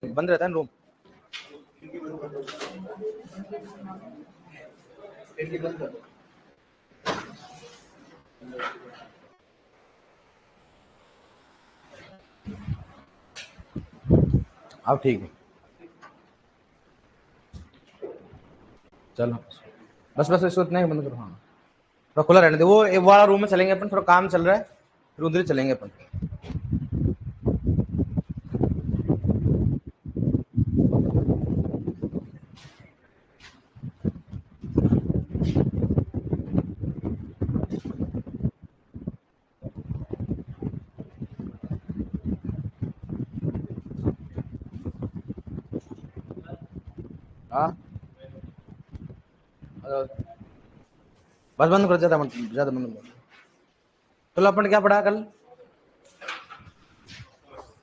बंद रहता है रूम। अब ठीक है, चलो बस बस इसको इतना ही बंद करो। हाँ थोड़ा खुला रहने दे, वो एक वाला रूम में चलेंगे अपन, थोड़ा काम चल रहा है, फिर उधर ही चलेंगे अपन। हाँ बस बंद कर, ज्यादा बंद कर। चलो अपन क्या पढ़ा कल?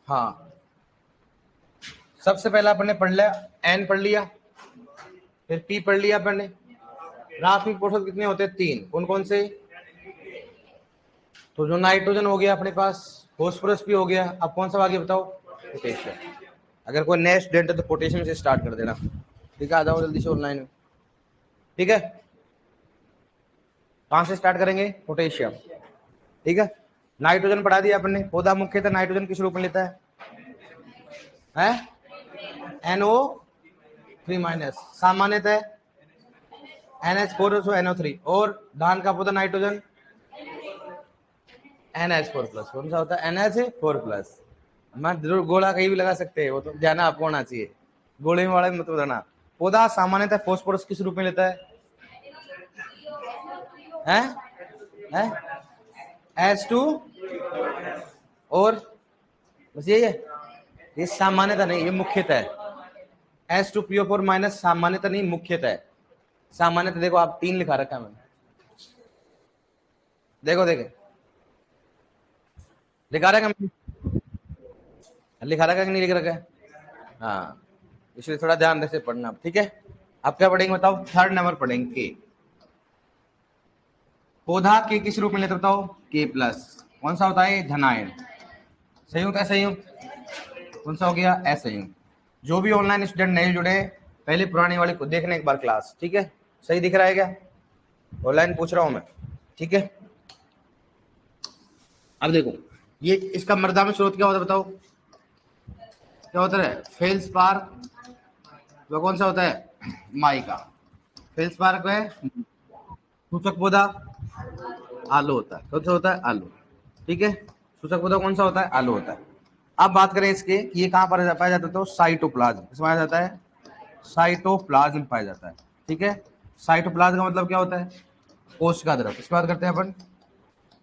हाँ सबसे पहला अपन ने पढ़ लिया एन पढ़ लिया, फिर पी पढ़ लिया अपन ने। रासायनिक पोषक कितने होते हैं? 3। कौन कौन से? तो जो नाइट्रोजन हो गया अपने पास, फॉस्फोरस भी हो गया, अब कौन सा आगे बताओ? पोटेशियम। अगर कोई नेक्स्ट डेट है तो पोटेशियम से स्टार्ट कर देना, ठीक है? आ जाओ जल्दी से ऑनलाइन में, ठीक है? कहां से स्टार्ट करेंगे? पोटेशियम, ठीक है? नाइट्रोजन पढ़ा दिया अपन ने। पौधा मुख्यतः नाइट्रोजन किस रूप में लेता है? NO3- सामान्यतः NH4 NO3। और धान का पौधा नाइट्रोजन NH4+। कौन सा होता है? NH4+। मैं जरूर गोला कहीं भी लगा सकते हैं, वो तो ध्यान आपको होना चाहिए, गोले में वाला मत बताना। पौधा सामान्यतः फॉस्फोरस किस रूप में लेता है? H2 और बस यही है, ये सामान्यतः नहीं, ये मुख्यतः है। H2PO4- सामान्यतः नहीं, मुख्यतः है। सामान्यतः देखो आप 3 लिखा रखा है मैंने, देखो देखे लिखा रखा है, लिखा रखा है कि नहीं लिख रखा है? हाँ इसलिए थोड़ा ध्यान से पढ़ना, ठीक है? अब क्या पढ़ेंगे बताओ? 3rd नंबर पढ़ेंगे। पौधा के किस रूप में लेते बताओ? K+। कौन सा होता है? धनायन। संयुक्त असंयुक्त? कौन सा हो गया? असंयुक्त। जो भी ऑनलाइन स्टूडेंट नए जुड़े, पहले पुरानी वाली को देखने एक बार क्लास, ठीक है? सही दिख रहा है क्या? ऑनलाइन पूछ रहा हूं मैं, ठीक है? अब देखो ये इसका मृदा में स्रोत क्या होता है बताओ? क्या होता है? फेल्सपार। वो कौन सा होता है? माइका। फेल्सपार का है सूचक पौधा आलू होता है। कौन सा होता है? आलू, ठीक है? सूचक पौधा कौन सा होता है? आलू होता है। अब बात करें इसके कि ये कहां पर पाया जाता है, तो साइटोप्लाज्म। किसमें पाया जाता है? साइटोप्लाज्म पाया जाता है, ठीक है? साइटोप्लाज्म का मतलब क्या होता है? कोशिका द्रव। किसकी बात करते हैं अपन?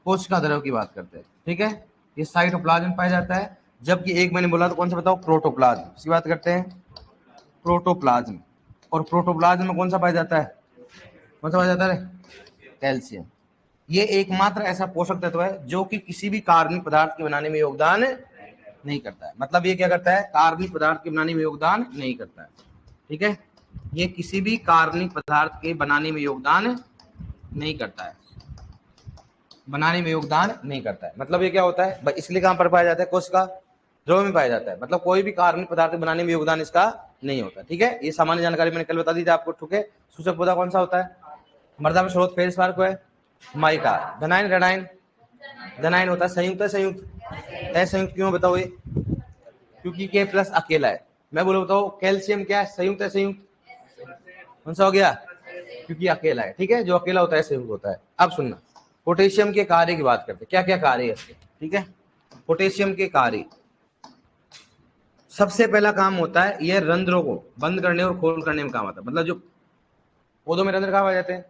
कोशिका द्रव की बात करते हैं, ठीक है? ये साइटोप्लाज्म पाया जाता है। जबकि एक मैंने बोला तो कौन सा बताओ? प्रोटोप्लाज्म। इसकी बात करते हैं, प्रोटोप्लाज्म। और प्रोटोप्लाज्म में कौन सा पाया जाता है? कौन सा पाया जाता है? कैल्शियम। ये एकमात्र ऐसा पोषक तत्व है जो कि किसी भी कार्बनिक पदार्थ के बनाने में योगदान नहीं करता है। मतलब ये क्या करता है? कार्बनिक पदार्थ के बनाने में योगदान नहीं करता है, ठीक है? ये किसी भी कार्बनिक पदार्थ के बनाने में योगदान नहीं करता है, बनाने में योगदान नहीं करता है। मतलब ये क्या होता है? इसलिए कहां पर पाया जाता है? कोशिका द्रव में पाया जाता है। मतलब कोई भी कार्बनिक पदार्थ बनाने में योगदान इसका नहीं होता, ठीक है? ये सामान्य जानकारी मैंने कल बता दी थी आपको, ठीक है? सूचक पौधा कौन सा होता है? मृदा में स्रोत फेल्सपार को है माइका। धनायन ऋणायन? धनायन होता है। संयुक्त है संयुक्त? असंयुक्त क्यों बताओ ये? क्योंकि K+ अकेला है। मैं बोलो बताओ कैल्शियम क्या है? संयुक्त है संयुक्त? कौन सा हो गया? क्योंकि अकेला है, ठीक है? जो अकेला होता है संयुक्त होता है। अब सुनना, पोटेशियम के कार्य की बात करते हैं, क्या क्या कार्य है इसके, ठीक है? पोटेशियम के कार्य, सबसे पहला काम होता है यह रंध्रों को बंद करने और खोल करने में काम आता है। मतलब जो पौधों में रंध्र कहाँ पाए जाते हैं?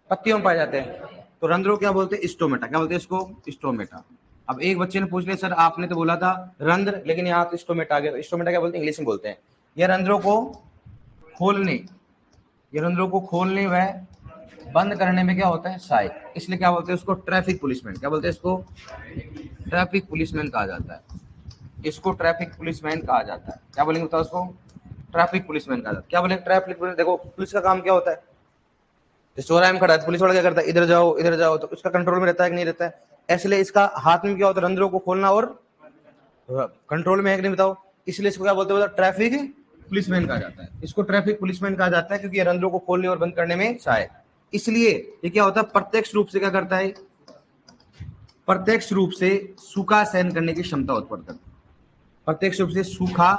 पत्तियों में पाए जाते हैं। तो रंध्रों क्या बोलते हैं? स्टोमेटा। क्या बोलते हैं इसको? स्टोमेटा। अब एक बच्चे ने पूछ लिया सर आपने तो बोला था रंध्र, लेकिन यहाँ तो स्टोमेटा आ गया। स्टोमेटा क्या बोलते हैं? इंग्लिश में बोलते हैं। यह रंध्रों को खोलने, ये रंध्रों को खोलने व बंद करने में क्या होता है? सहायक। इसलिए क्या बोलते हैं उसको? Traffic policeman. क्या बोलते हैं इसको? ट्रैफिक पुलिसमैन कहा जाता है। इसको ट्रैफिक पुलिसमैन कहा जाता है। क्या बोलेंगे बताओ उसको? ट्रैफिक पुलिसमैन कहा जाता है। क्या बोलेंगे? Traffic police. देखो पुलिस का काम क्या होता है? चौराहे में खड़ा है, पुलिस वाला क्या करता है? इधर जाओ इधर जाओ, तो उसका कंट्रोल में रहता है कि नहीं रहता है? इसलिए इसका हाथ में क्या होता है? रंध्रों को खोलना और कंट्रोल में है कि नहीं बताओ? इसलिए इसको क्या बोलते हैं, ट्रैफिक पुलिसमैन कहा जाता है। इसको ट्रैफिक पुलिसमैन कहा जाता है क्योंकि ये रंध्रों को खोलने और बंद करने में सहायक। इसलिए ये क्या होता है, प्रत्यक्ष रूप से क्या करता है, प्रत्यक्ष रूप से सूखा सहन करने की क्षमता उत्पन्न करता है। प्रत्यक्ष रूप से सूखा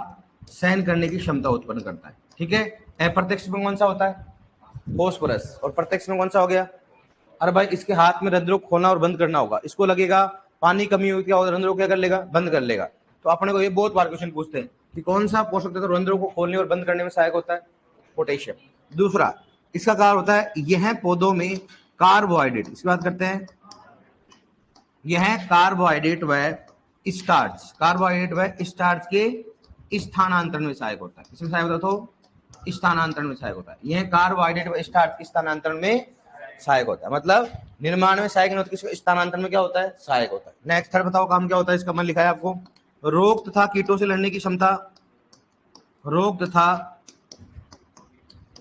सहन करने की क्षमता उत्पन्न करता है। ठीक है, अप्रत्यक्ष में कौन सा होता है, फॉस्फोरस, और प्रत्यक्ष में कौन सा हो गया। अरे भाई इसके हाथ में रंध्रों को खोलना और बंद करना होगा, इसको लगेगा पानी कमी हुई, क्या रंध्रों को क्या कर लेगा, बंद कर लेगा। तो अपने को ये बहुत बार क्वेश्चन पूछते हैं कि कौन सा पोषक तत्व रंध्रों को खोलने और बंद करने में सहायक होता है, पोटेशियम। दूसरा इसका कारण होता है, यह पौधों में कार्बोहाइड्रेट, इसकी बात करते हैं, यह कार्बोहाइड्रेट व स्टार्च, कार्बोहाइड्रेट व स्टार्च के स्थानांतरण में सहायक होता है। इसमें सहायक होता है, स्थानांतरण में सहायक होता है। यह कार्बोहाइड्रेट व स्टार्च के स्थानांतरण में सहायक होता है, मतलब निर्माण में सहायक नहीं होता, किसको स्थानांतरण में क्या होता है, सहायक होता है। नेक्स्ट थर्ड बताओ काम क्या होता है इसका, मन लिखा है आपको, रोग तथा कीटों से लड़ने की क्षमता, रोग तथा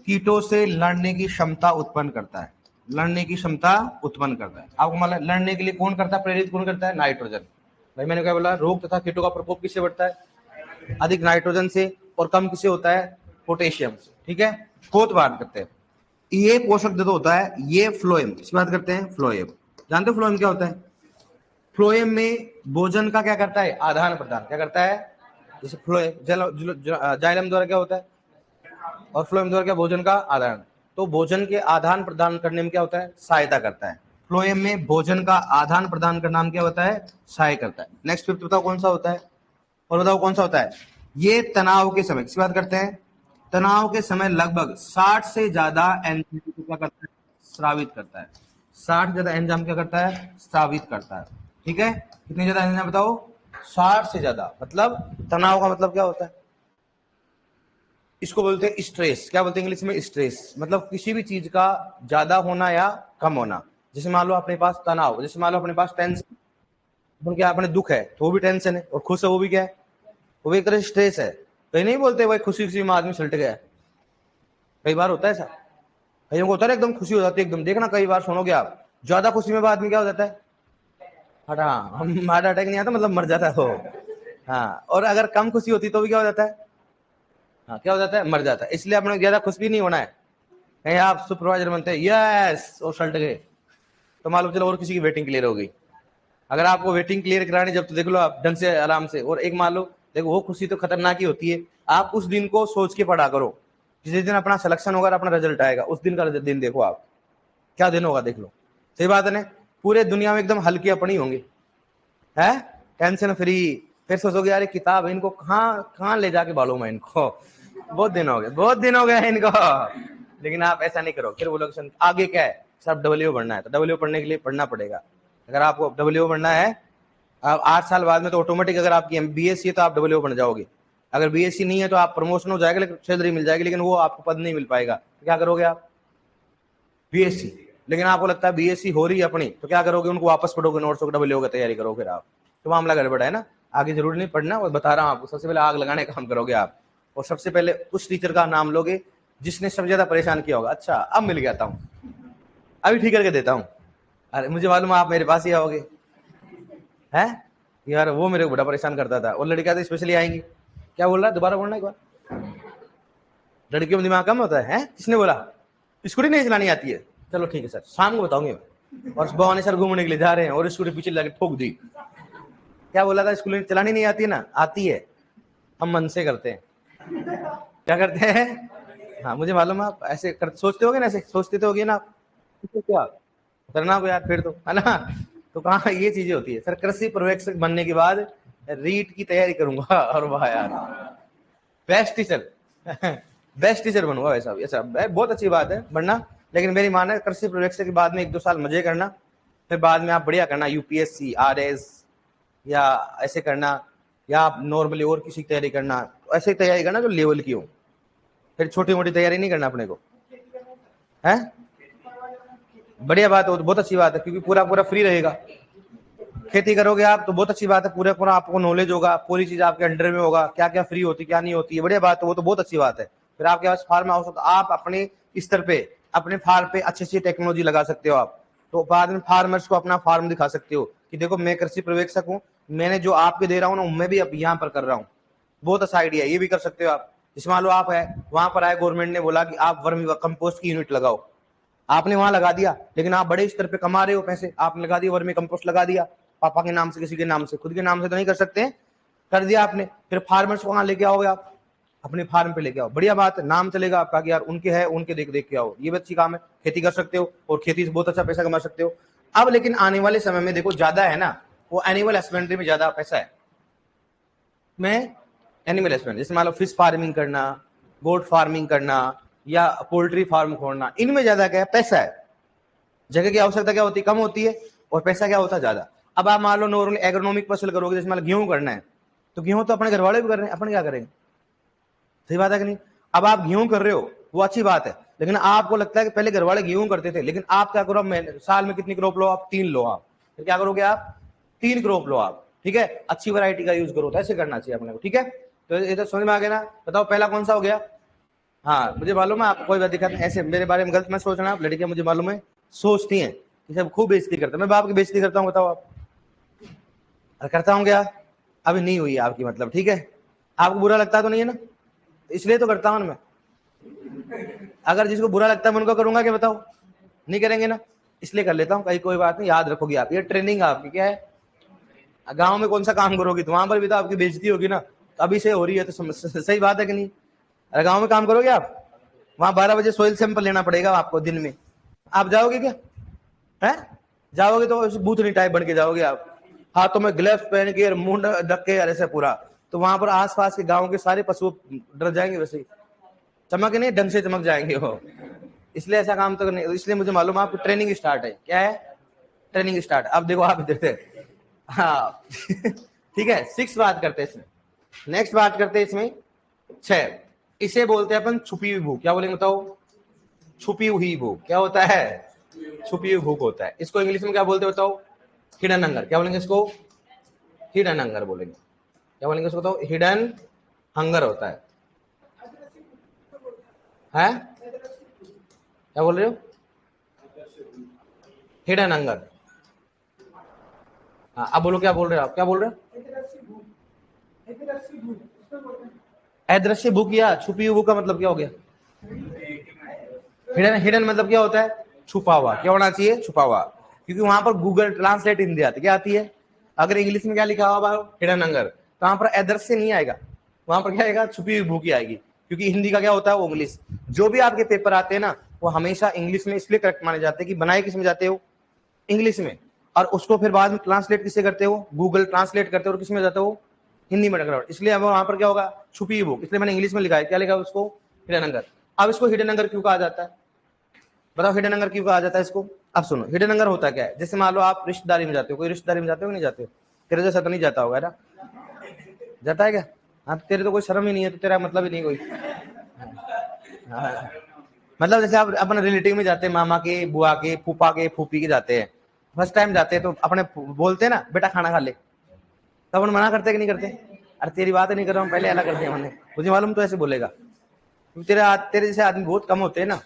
कीटों से लड़ने की क्षमता उत्पन्न करता है, लड़ने की क्षमता उत्पन्न करता है। आपको मतलब लड़ने के लिए कौन करता है, प्रेरित कौन करता है, नाइट्रोजन। भाई मैंने क्या बोला, रोग तथा कीटों का प्रकोप किससे बढ़ता है, अधिक नाइट्रोजन से, और कम किससे होता है, पोटेशियम से। ठीक है, फोर्थ बात करते हैं, ये पोषक तत्व होता है, ये फ्लोएम, इसकी बात करते हैं, फ्लोएम। जानते हो फ्लोएम क्या होता है, फ्लोएम में भोजन का क्या करता है, आदान प्रदान, क्या करता है, जैसे फ्लोएम जाइलम द्वारा क्या होता है, और फ्लोएम द्वारा क्या, भोजन का आदान, तो भोजन के आदान प्रदान करने में क्या होता है, सहायता करता है। फ्लोएम में भोजन का आदान प्रदान का नाम क्या होता है, सहायक करता है। नेक्स्ट फिफ्थ बताओ कौन सा होता है, और बताओ कौन सा होता है, ये तनाव के समय, किसकी बात करते हैं, तनाव के समय लगभग 60 से ज्यादा एंजाइम को क्या करता है, स्रावित करता है। 60 ज्यादा एंजाइम क्या करता है, स्रावित करता है। ठीक है, कितने ज्यादा एंजाइम बताओ, 60 से ज्यादा। मतलब तनाव का मतलब क्या होता है, इसको बोलते हैं स्ट्रेस, क्या बोलते हैं इंग्लिश में, स्ट्रेस, मतलब किसी भी चीज का ज्यादा होना या कम होना। जैसे मान लो अपने पास तनाव, जैसे मान लो अपने पास टेंशन, क्या अपने दुख है तो वो भी टेंशन है, और खुश है वो भी क्या है, वो भी एक तरह से स्ट्रेस है। कहीं नहीं बोलते भाई खुशी खुशी में आदमी सलट गया, कई बार होता है ऐसा, कईयों को होता है एकदम खुशी हो जाती है एकदम, देखना कई बार सुनोगे आप, ज्यादा खुशी में आदमी क्या हो जाता है, हार्ट अटैक नहीं आता, मतलब मर जाता है वो। हाँ, और अगर कम खुशी होती तो भी क्या हो जाता है, हाँ क्या हो जाता है, मर जाता है। इसलिए अपने ज्यादा खुश भी नहीं होना है। कहीं आप सुपरवाइजर बनते हैं यस और सल्ट गए, तो मालूम चलो और किसी की वेटिंग क्लियर हो गई। अगर आपको वेटिंग क्लियर करानी जब, तो देख लो आप ढंग से आराम से, और एक मान लो देखो वो खुशी तो खतरनाक ही होती है। आप उस दिन को सोच के पढ़ा करो, जिस दिन अपना सिलेक्शन होगा, अपना रिजल्ट आएगा, उस दिन का दिन देखो आप, क्या दिन होगा देख लो। सही बात है ना, पूरे दुनिया में एकदम हल्के अपनी होंगे, है टेंशन फ्री। फिर सोचोगे यार किताब इनको कहाँ ले जाके बालू मैं इनको, बहुत दिन हो गए, बहुत दिन हो गए इनको। लेकिन आप ऐसा नहीं करो, फिर बोलोगे आगे क्या है, सब डब्ल्यू पढ़ना है, तो डब्ल्यू पढ़ने के लिए पढ़ना पड़ेगा। अगर आपको डब्ल्यू पढ़ना है, आप 8 साल बाद में तो ऑटोमेटिक, अगर आपकी बीएससी है तो आप डब्ल्यू बन जाओगे। अगर बीएससी नहीं है तो आप प्रमोशन हो जाएगा, लेकिन सैलरी मिल जाएगी, लेकिन वो आपको पद नहीं मिल पाएगा। तो क्या करोगे आप, बीएससी, लेकिन आपको लगता है बीएससी हो रही है अपनी, तो क्या करोगे, उनको वापस पढ़ोगे, नोट्स को डब्ल्यू की तैयारी करो, फिर आप तो मामला गड़बड़ है ना। आगे जरूरी नहीं पढ़ना, और बता रहा हूँ आपको, सबसे पहले आग लगाने का काम करोगे आप, और सबसे पहले उस टीचर का नाम लोगे जिसने सबसे ज्यादा परेशान किया होगा। अच्छा अब मिल गया हूँ, अभी ठीक करके देता हूँ, अरे मुझे मालूम है आप मेरे पास ही आओगे, है यार वो मेरे को बड़ा परेशान करता था, और लड़कियां तो स्पेशली आएंगी। क्या बोल रहा है, दोबारा बोलना एक बार, लड़कियों में दिमाग कम होता है, किसने बोला, स्कूटी नहीं चलानी आती है, चलो ठीक है सर शाम को बताऊंगे। और भवानी सर घूमने के लिए जा रहे हैं और स्कूटी पीछे लगे ठोक दी। क्या बोला था, स्कूटी चलानी नहीं आती है ना, आती है, हम मन से करते हैं। क्या करते हैं, हाँ मुझे मालूम है आप ऐसे सोचते होगे ना, ऐसे सोचते तो होगे ना आप, क्या करना हो यार फिर तो, है ना। तो कहाँ ये चीजें होती है। सर कृषि पर्यवेक्षक बनने के बाद रीट की तैयारी करूंगा, और वाह यार बेस्ट टीचर बेस्ट टीचर बनूंगा वैसा भी। अच्छा बहुत अच्छी बात है बनना, लेकिन मेरी मानना है कृषि पर्यवेक्षक के बाद में 1-2 साल मजे करना, फिर बाद में आप बढ़िया करना, यूपीएससी आरएस या ऐसे करना, या आप नॉर्मली और किसी की तैयारी करना, ऐसे तैयारी करना जो लेवल की हो, फिर छोटी मोटी तैयारी नहीं करना अपने को, है बढ़िया बात है, तो बहुत अच्छी बात है, क्योंकि पूरा पूरा फ्री रहेगा। खेती करोगे आप तो बहुत अच्छी बात है, पूरा पूरा आपको नॉलेज होगा, पूरी चीज आपके अंडर में होगा, क्या क्या फ्री होती क्या नहीं होती है, बढ़िया बात है, वो तो बहुत अच्छी बात है। फिर आपके पास फार्म हाउस हो तो आप अपने स्तर पे अपने फार्म पे अच्छी अच्छी टेक्नोलॉजी लगा सकते हो आप, तो बाद में फार्मर्स को अपना फार्म दिखा सकते हो कि देखो मैं कृषि पर्यवेक्षक हूँ, मैंने जो आपके दे रहा हूँ ना मैं भी अब यहाँ पर कर रहा हूँ, बहुत अच्छा आइडिया, ये भी कर सकते हो आप। जैसे मान लो आप है वहां पर आए, गवर्नमेंट ने बोला कि आप वर्मी कंपोस्ट की यूनिट लगाओ, आपने वहां लगा दिया, लेकिन आप बड़े स्तर पे कमा रहे हो पैसे, आपने लगा दिया वर्मी कंपोस्ट लगा दिया, पापा के नाम से, किसी के नाम से, खुद के नाम से तो नहीं कर सकते, कर दिया आपने, फिर फार्मर्स को कहाँ लेके आओगे आप, अपने फार्म पे लेके आओ, बढ़िया बात है, नाम चलेगा आपका कि यार उनके है, उनके देख देख के आओ, ये भी अच्छी काम है, खेती कर सकते हो और खेती से बहुत अच्छा पैसा कमा सकते हो। अब लेकिन आने वाले समय में देखो ज्यादा है ना, वो एनिमल हस्बेंड्री में ज्यादा पैसा है, में एनिमल हस्बेंड्री, जैसे मान लो फिश फार्मिंग करना, गोट फार्मिंग करना या पोल्ट्री फार्म खोलना, इनमें ज्यादा क्या है, पैसा है, जगह की आवश्यकता क्या होती है, कम होती है, और पैसा क्या होता है, ज्यादा। अब आप मान लो नॉर्मल एग्रोनॉमिक फसल करोगे, जैसे मान लो गेहूं करना है, तो गेहूं तो अपने घर वाले भी कर रहे हैं, अपन क्या करेंगे, सही बात है कि नहीं। अब आप गेहूं कर रहे हो, वो अच्छी बात है, लेकिन आपको लगता है कि पहले घर वाले गेहूं करते थे, लेकिन आप क्या करो, साल में कितनी क्रॉप लो आप, 3 लो आप, फिर क्या करोगे आप, 3 क्रॉप लो आप, ठीक है, अच्छी वैरायटी का यूज करो, तो ऐसे करना चाहिए अपने को, ठीक है। तो ये तो समझ में आ गया ना, बताओ पहला कौन सा हो गया। हाँ मुझे मालूम है, आपको कोई बात दिक्कत नहीं, ऐसे मेरे बारे में गलत मत सोचना, आप लड़कियां मुझे मालूम है सोचती हैं कि सब खूब बेइज्जती करते हैं, मैं बाप की बेइज्जती करता हूँ, बताओ आप, करता हूँ क्या, अभी नहीं हुई आपकी, मतलब ठीक है, आपको बुरा लगता तो नहीं है ना, इसलिए तो करता हूँ मैं, अगर जिसको बुरा लगता है मैं उनको करूंगा क्या, बताओ, नहीं करेंगे ना, इसलिए कर लेता हूँ, कहीं कोई बात नहीं, याद रखोगी आप, ये ट्रेनिंग आपकी क्या है, गांव में कौन सा काम करोगी तो वहां पर भी तो आपकी बेइज्जती होगी ना, तो अभी से हो रही है तो सही बात है कि नहीं। अरे गांव में काम करोगे आप, वहां 12 बजे सोइल सैंपल लेना पड़ेगा आपको दिन में, आप जाओगे क्या, है जाओगे तो बूथनी टाइप बन के जाओगे आप, हाथों में ग्लव्स पहन के, मुंह ढक के, ऐसे पूरा, तो वहां पर आसपास के गांव के सारे पशु डर जाएंगे, वैसे ही चमक नहीं, ढंग से चमक जाएंगे वो, इसलिए ऐसा काम तो नहीं, इसलिए मुझे मालूम है आपकी ट्रेनिंग स्टार्ट है, क्या है, ट्रेनिंग स्टार्ट। अब देखो आप इधर, हाँ ठीक है, 6 बात करते हैं इसमें, नेक्स्ट बात करते हैं इसमें 6, इसे बोलते हैं अपन छुपी हुई भूख, क्या बोलेंगे बताओ, छुपी हुई भूख, क्या होता है, छुपी हुई भूख होता है, इसको इंग्लिश में क्या बोलते हैं बताओ, हिडन हंगर, क्या बोलेंगे इसको, हिडन हंगर बोलेंगे, क्या बोलेंगे इसको, बताओ, हिडन हंगर होता है, क्या बोल रहे हो, हिडन हंगर, हाँ अब बोलो क्या बोल रहे हो आप, क्या बोल रहे हो, अदृश्य भूख या छुपी हुई भूख का मतलब क्या हो गया, हिडन, हिडन मतलब क्या होता है, छुपा हुआ, क्या होना चाहिए, छुपा हुआ, क्योंकि वहां पर गूगल ट्रांसलेट हिंदी आती, क्या आती है, अगर इंग्लिश में क्या लिखा हुआ हिडन हंगर, तो वहां पर अदृश्य नहीं आएगा, वहां पर क्या आएगा, छुपी हुई भूख आएगी, क्योंकि हिंदी का क्या होता है वो इंग्लिश, जो भी आपके पेपर आते हैं ना वो हमेशा इंग्लिश में इसलिए करेक्ट माने जाते हैं कि बनाए किस में जाते हो, इंग्लिश में, और उसको फिर बाद में ट्रांसलेट किससे करते हो, गूगल ट्रांसलेट करते हो, और किसमें जाते हो, हिंदी में कन्वर्ट, इसलिए अब वहां पर क्या होगा, छुपी हुई भूख, इसलिए मैंने इंग्लिश में लिखा है, क्या लिखा है उसको, हिडन हंगर। अब इसको हिडन हंगर क्यों कहा जाता है, बताओ हिडन हंगर क्यों कहा जाता है इसको। अब सुनो हिडन हंगर होता क्या है, जैसे मान लो आप रिश्तेदारी में जाते हो, कोई रिश्तेदारी में जाते हो नहीं जाते हो, तेरे जैसा तो नहीं जाता होगा ना, जाता है क्या, हाँ तेरे तो कोई शर्म ही नहीं है, तो तेरा मतलब ही नहीं कोई, हाँ। मतलब जैसे आप अपने रिलेटिव में जाते हैं, मामा के, बुआ के, फूफा के, फूफी के जाते हैं, फर्स्ट टाइम जाते हैं तो अपने बोलते हैं ना बेटा खाना खा ले, तब उन्हें मना करते कि नहीं करते, अरे तेरी बात नहीं कर रहा हूँ, पहले अलग करते हैं हमने, मुझे मालूम तो ऐसे बोलेगा, तेरे जैसे आदमी बहुत कम होते हैं ना,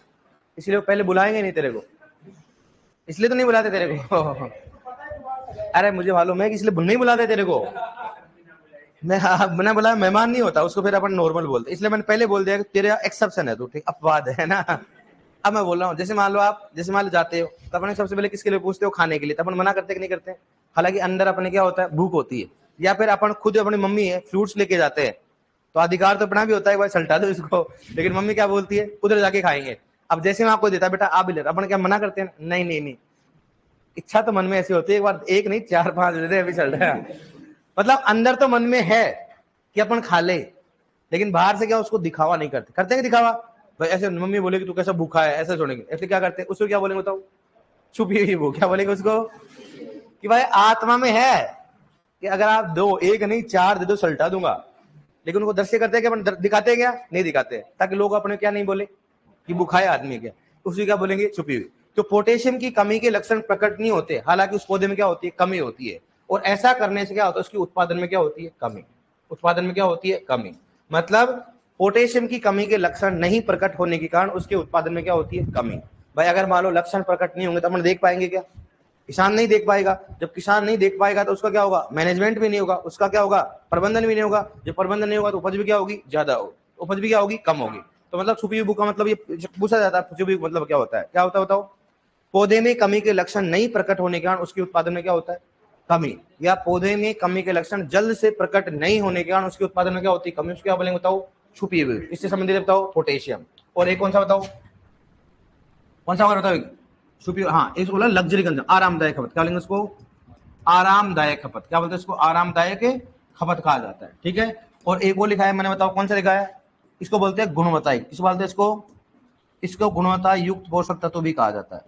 इसलिए वो पहले बुलाएंगे नहीं तेरे को, इसलिए तो नहीं बुलाते तेरे को अरे मुझे मालूम है कि इसलिए नहीं बुलाते तेरे को, मैंने बोला मेहमान नहीं होता उसको, फिर अपन नॉर्मल बोलते, इसलिए मैंने पहले बोल दिया कि तेरा एक्सेप्शन है, तू ठीक, अपवाद है ना। अब मैं बोल रहा हूँ, जैसे मान लो आप, जैसे मान लो जाते हो तो अपने सबसे पहले किसके लिए पूछते हो, खाने के लिए, तो अपन मना करते कि नहीं करते, हालांकि अंदर अपने क्या होता है, भूख होती है, या फिर अपन खुद अपनी मम्मी है फ्रूट्स लेके जाते हैं, तो अधिकार तो अपना भी होता है भाई सल्टा दो इसको, लेकिन मम्मी क्या बोलती है, उधर जाके खाएंगे, अब जैसे मैं आपको देता बेटा आप भी ले, अपन क्या मना करते हैं, नहीं नहीं नहीं, इच्छा तो मन में ऐसी होती है, एक बार एक नहीं 4-5 दे दे अभी चल रहा है, मतलब अंदर तो मन में है कि अपन खा ले, लेकिन बाहर से क्या उसको दिखावा नहीं करते, करते हैं दिखावा, भाई ऐसे मम्मी बोलेगी तू कैसा भूखा है, ऐसे छोड़ेंगे, ऐसे क्या करते हैं, उसको क्या बोलेंगे बताओ, छुपी हुई वो, क्या बोलेंगे उसको, कि भाई आत्मा में है कि अगर आप 2 1 नहीं 4 दे दो सल्टा दूंगा, लेकिन उनको दृश्य करते हैं क्या, अपन दिखाते हैं क्या, नहीं दिखाते, ताकि लोग अपने क्या नहीं बोले कि भूखा है आदमी, क्या उसी क्या बोलेंगे, छुपी हुई। तो पोटेशियम की कमी के लक्षण प्रकट नहीं होते, हालांकि उस पौधे में क्या होती है, कमी होती है, और ऐसा करने से क्या होता है, उसकी उत्पादन में क्या होती है, कमी, उत्पादन में क्या होती है, कमी, मतलब पोटेशियम की कमी के लक्षण नहीं प्रकट होने के कारण उसके उत्पादन में क्या होती है, कमी। भाई अगर मान लो लक्षण प्रकट नहीं होंगे तो अपन देख पाएंगे क्या, किसान नहीं देख पाएगा, जब किसान नहीं देख पाएगा तो उसका क्या होगा, मैनेजमेंट भी नहीं होगा, उसका क्या होगा, प्रबंधन भी नहीं होगा, जब प्रबंधन नहीं होगा तो उपज भी क्या होगी, ज्यादा होगी, उपज भी क्या होगी, कम होगी। तो मतलब छुपी हुई भूख का मतलब ये पूछा जाता है, छुपी हुई मतलब क्या होता है, क्या होता है बताओ। पौधे में कमी के लक्षण नहीं प्रकट होने के कारण उसके उत्पादन में क्या होता है, कमी, या पौधे में कमी के लक्षण जल्द से प्रकट नहीं होने के कारण उसके उत्पादन में क्या होती है, कमी, उसको क्या बोलेंगे बताओ, छुपी हुई। इससे संबंधित बताओ पोटेशियम। और एक कौन सा बताओ, कौन सा बताओ, छुपी, हाँ इसको बोला लग्जरी कंजम, आरामदायक खपत, क्या बोलेंगे उसको, आरामदायक खपत, क्या बोलते हैं इसको, आरामदायक खपत कहा जाता है, ठीक है। और एक वो लिखा है मैंने, बताओ कौन सा लिखा है, इसको बोलते हैं गुणवत्ताई, इसको बोलते हैं इसको गुणवत्ता युक्त पोषक तत्व भी कहा जाता है,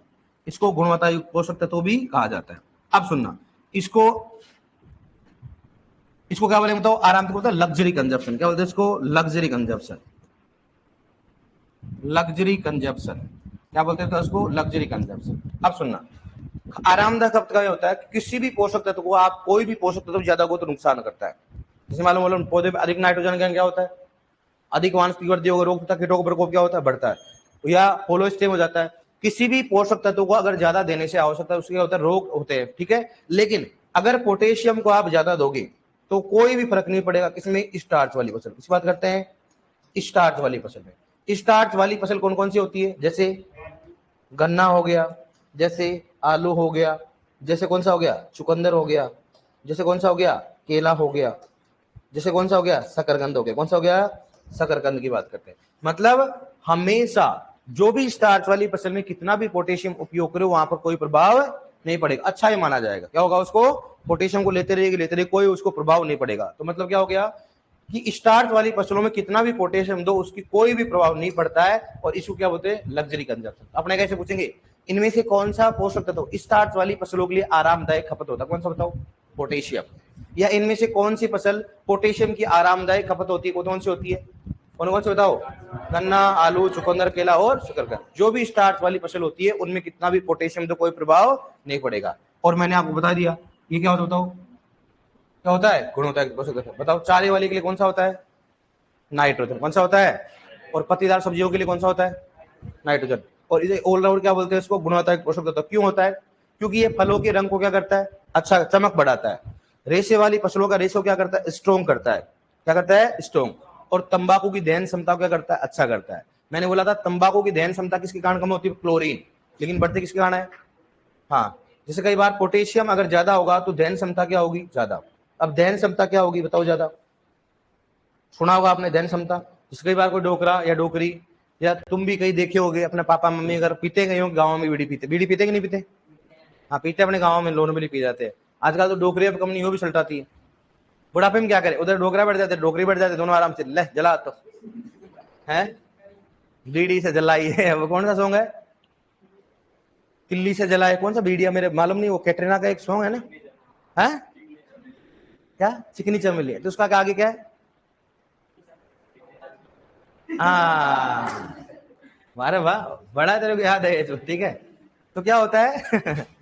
इसको गुणवत्ता युक्त पोषक तत्व भी कहा जाता है। अब सुनना, इसको क्या बोलेंगे बताओ, आराम से बोलते हैं लग्जरी कंजप्शन, क्या बोलते हैं इसको, लग्जरी कंजप्शन, लग्जरी कंजप्शन, क्या बोलते हैं तो उसको, लग्जरी कंजप्शन। अब सुनना, आरामदायक खपत का होता है किसी भी पोषक तत्व को, आप कोई भी पोषक तत्व ज्यादा हो तो नुकसान करता है। जैसे मालूम पौधे में अधिक नाइट्रोजन क्या होता है, अधिक वानस्पतिक वृद्धि होगा, रोग तथा कीटों का प्रकोप क्या होता है, बढ़ता है, या होलोस्टेम हो जाता है। किसी भी पोषक तत्व को अगर ज्यादा देने से आवश्यकता उसके होता है, रोग होते हैं, ठीक है। लेकिन अगर पोटेशियम को आप ज्यादा दोगे तो कोई भी फर्क नहीं पड़ेगा किसमें, स्टार्च वाली फसल, इस बात करते हैं, स्टार्च वाली फसल में। स्टार्च वाली फसल कौन कौन सी होती है, जैसे गन्ना हो गया, जैसे आलू हो गया, जैसे कौन सा हो गया, चुकंदर हो गया, जैसे कौन सा हो गया, केला हो गया, जैसे कौन सा हो गया, शकरकंद हो गया, कौन सा हो गया, शकरकंद की बात करते हैं। मतलब हमेशा जो भी स्टार्च वाली फसल में कितना भी पोटेशियम उपयोग करो वहां पर कोई प्रभाव नहीं पड़ेगा, अच्छा ही माना जाएगा। क्या होगा, उसको पोटेशियम को लेते रहेगी, कोई उसको प्रभाव नहीं पड़ेगा। तो मतलब क्या हो गया कि स्टार्च वाली फसलों में कितना भी पोटेशियम दो उसकी कोई भी प्रभाव नहीं पड़ता है, और इसको क्या बोलते हैं, लग्जरी कंजप्शन। अपने कैसे पूछेंगे, इनमें से कौन सा पोषक तत्व स्टार्च वाली फसलों के लिए आरामदायक खपत होता है, कौन सा बताओ, पोटेशियम। या इनमें से कौन सी फसल पोटेशियम की आरामदायक खपत होती है, कौन सी होती है, कौन से बताओ, गन्ना, आलू, चुकंदर, केला और शकरकंद। जो भी स्टार्च वाली फसल होती है उनमें कितना भी पोटेशियम तो कोई प्रभाव नहीं पड़ेगा। और मैंने आपको बता दिया ये क्या होता है, बताओ क्या होता है, गुणवत्ता पोषक तत्व। बताओ चारे वाले के लिए कौन सा होता है, नाइट्रोजन, कौन सा होता है, और पत्तीदार सब्जियों के लिए कौन सा होता है, नाइट्रोजन। और इसे ऑलराउंड क्या बोलते हैं, इसको गुणवत्ता पोषक तत्व। क्यों होता है, क्योंकि ये फलों के रंग को क्या करता है, अच्छा चमक बढ़ाता है। रेशे वाली फसलों का रेशो क्या करता है, स्ट्रॉन्ग करता है, क्या करता है, स्ट्रॉन्ग। और तंबाकू की दहन क्षमता क्या करता है, अच्छा करता है। मैंने बोला था तंबाकू की दहन क्षमता किसके कारण कम होती है, क्लोरीन, लेकिन बढ़ती किसके कारण है, हाँ जैसे कई बार पोटेशियम अगर ज्यादा होगा तो दहन क्षमता क्या होगी, ज्यादा। अब दहन क्षमता क्या होगी बताओ, ज्यादा सुना होगा आपने दहन क्षमता। जैसे कई बार कोई डोकरा या डोकरी, या तुम भी कहीं देखे होगे अपने पापा मम्मी अगर पीते गए हो गाँव में, बीड़ी पीते कि नहीं पीते, हाँ पीते, अपने गाँव में लोन भी पी जाते हैं। आजकल तो डोकरी अब कम नहीं हो भी सल्टाती है। बुढ़ापे में क्या करे, उधर डोकरा बैठ जाते, डोकरी बैठ जाते, दोनों आराम से ले जला तो है, बीड़ी से जलाई है, वो कौन सा सॉन्ग है, तिल्ली से जलाए, कौन सा बीड़िया, मेरे मालूम नहीं, वो कैटरीना का एक सॉन्ग है ना, है क्या, चिकनी चमेली है, तो उसका आगे क्या है, अरे वाह, बड़ा तेरे को याद है, ठीक है। तो क्या होता है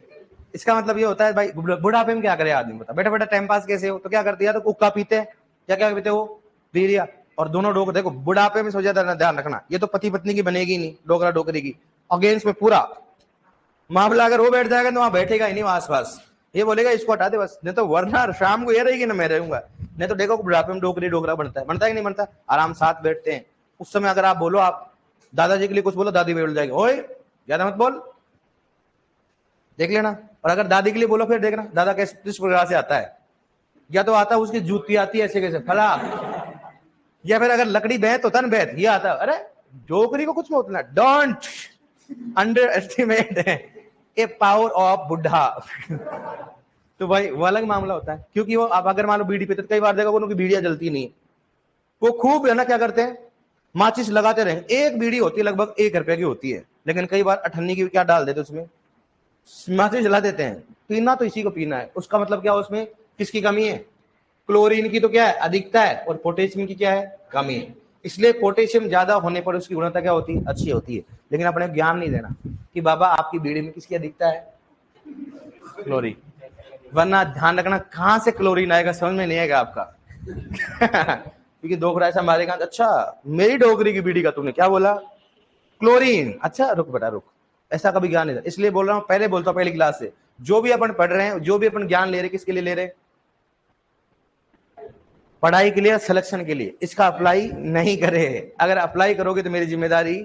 इसका मतलब ये होता है भाई, बुढ़ापे में क्या करे आदमी, बता बैठा बैठा टाइम पास कैसे हो, तो क्या करती है, तो कुक्का पीते हैं, क्या पीते हो, बीरिया। और दोनों डोकर देखो बुढ़ापे में सो जाता, ध्यान रखना, ये तो पति पत्नी की बनेगी नहीं, डोकरा डोकरी की अगेंस्ट में पूरा मामला अगर वो बैठ जाएगा तो वहां बैठेगा ही नहीं वहां आसपास, ये बोलेगा इसको हटा दे बस, नहीं तो वरना शाम को ये रहेगी ना मैं रहूंगा। नहीं तो देखो बुढ़ापे में डोकरी डोकरा बनता है कि नहीं बनता, आराम साथ बैठते हैं। उस समय अगर आप बोलो, आप दादाजी के लिए कुछ बोलो, दादी बैठ जाएगी, ओए ज्यादा मत बोल, देख लेना। और अगर दादी के लिए बोलो फिर देखना दादा किस प्रकार से आता है, या तो आता है उसकी जूती आती है ऐसे कैसे फला, या फिर अगर लकड़ी बैत होता है ना, बैत ये आता है, अरे डोकरी को कुछ मत बोलना, don't under estimate A power of बुढ़ा तो भाई वो अलग मामला होता है, क्योंकि वो आप अगर मान लो बीड़ी पीते, कई बार देखा उनकी बीड़ियां जलती नहीं, वो खूब है ना क्या करते हैं, माचिस लगाते रहेंगे। एक बीड़ी होती है लगभग 1 रुपए की होती है, लेकिन कई बार 98 की क्या डाल देते उसमें, माचिस जला देते हैं। पीना तो इसी को पीना है, उसका मतलब क्या, उसमें किसकी कमी है, क्लोरीन की तो क्या है, अधिकता है, और पोटेशियम की क्या है, कमी है। इसलिए पोटेशियम ज्यादा होने पर उसकी गुणवत्ता क्या होती है, अच्छी होती है। लेकिन अपने ज्ञान नहीं देना कि बाबा आपकी बीड़ी में किसकी अधिकता है, क्लोरीन, वरना ध्यान रखना कहां से क्लोरीन आएगा समझ में नहीं आएगा आपका क्योंकि डोकरा ऐसा मारेगा, अच्छा मेरी डोकरी की बीड़ी का तूने क्या बोला, क्लोरीन, अच्छा रुक बेटा रुक, ऐसा कभी ज्ञान नहीं था। इसलिए बोल रहा हूँ, पहले बोलता हूँ पहली क्लास से, जो भी अपन पढ़ रहे हैं, जो भी अपन ज्ञान ले रहे हैं, किसके लिए ले रहे हैं? पढ़ाई के लिए, सिलेक्शन के लिए। इसका अप्लाई नहीं करे। अगर अप्लाई करोगे तो मेरी जिम्मेदारी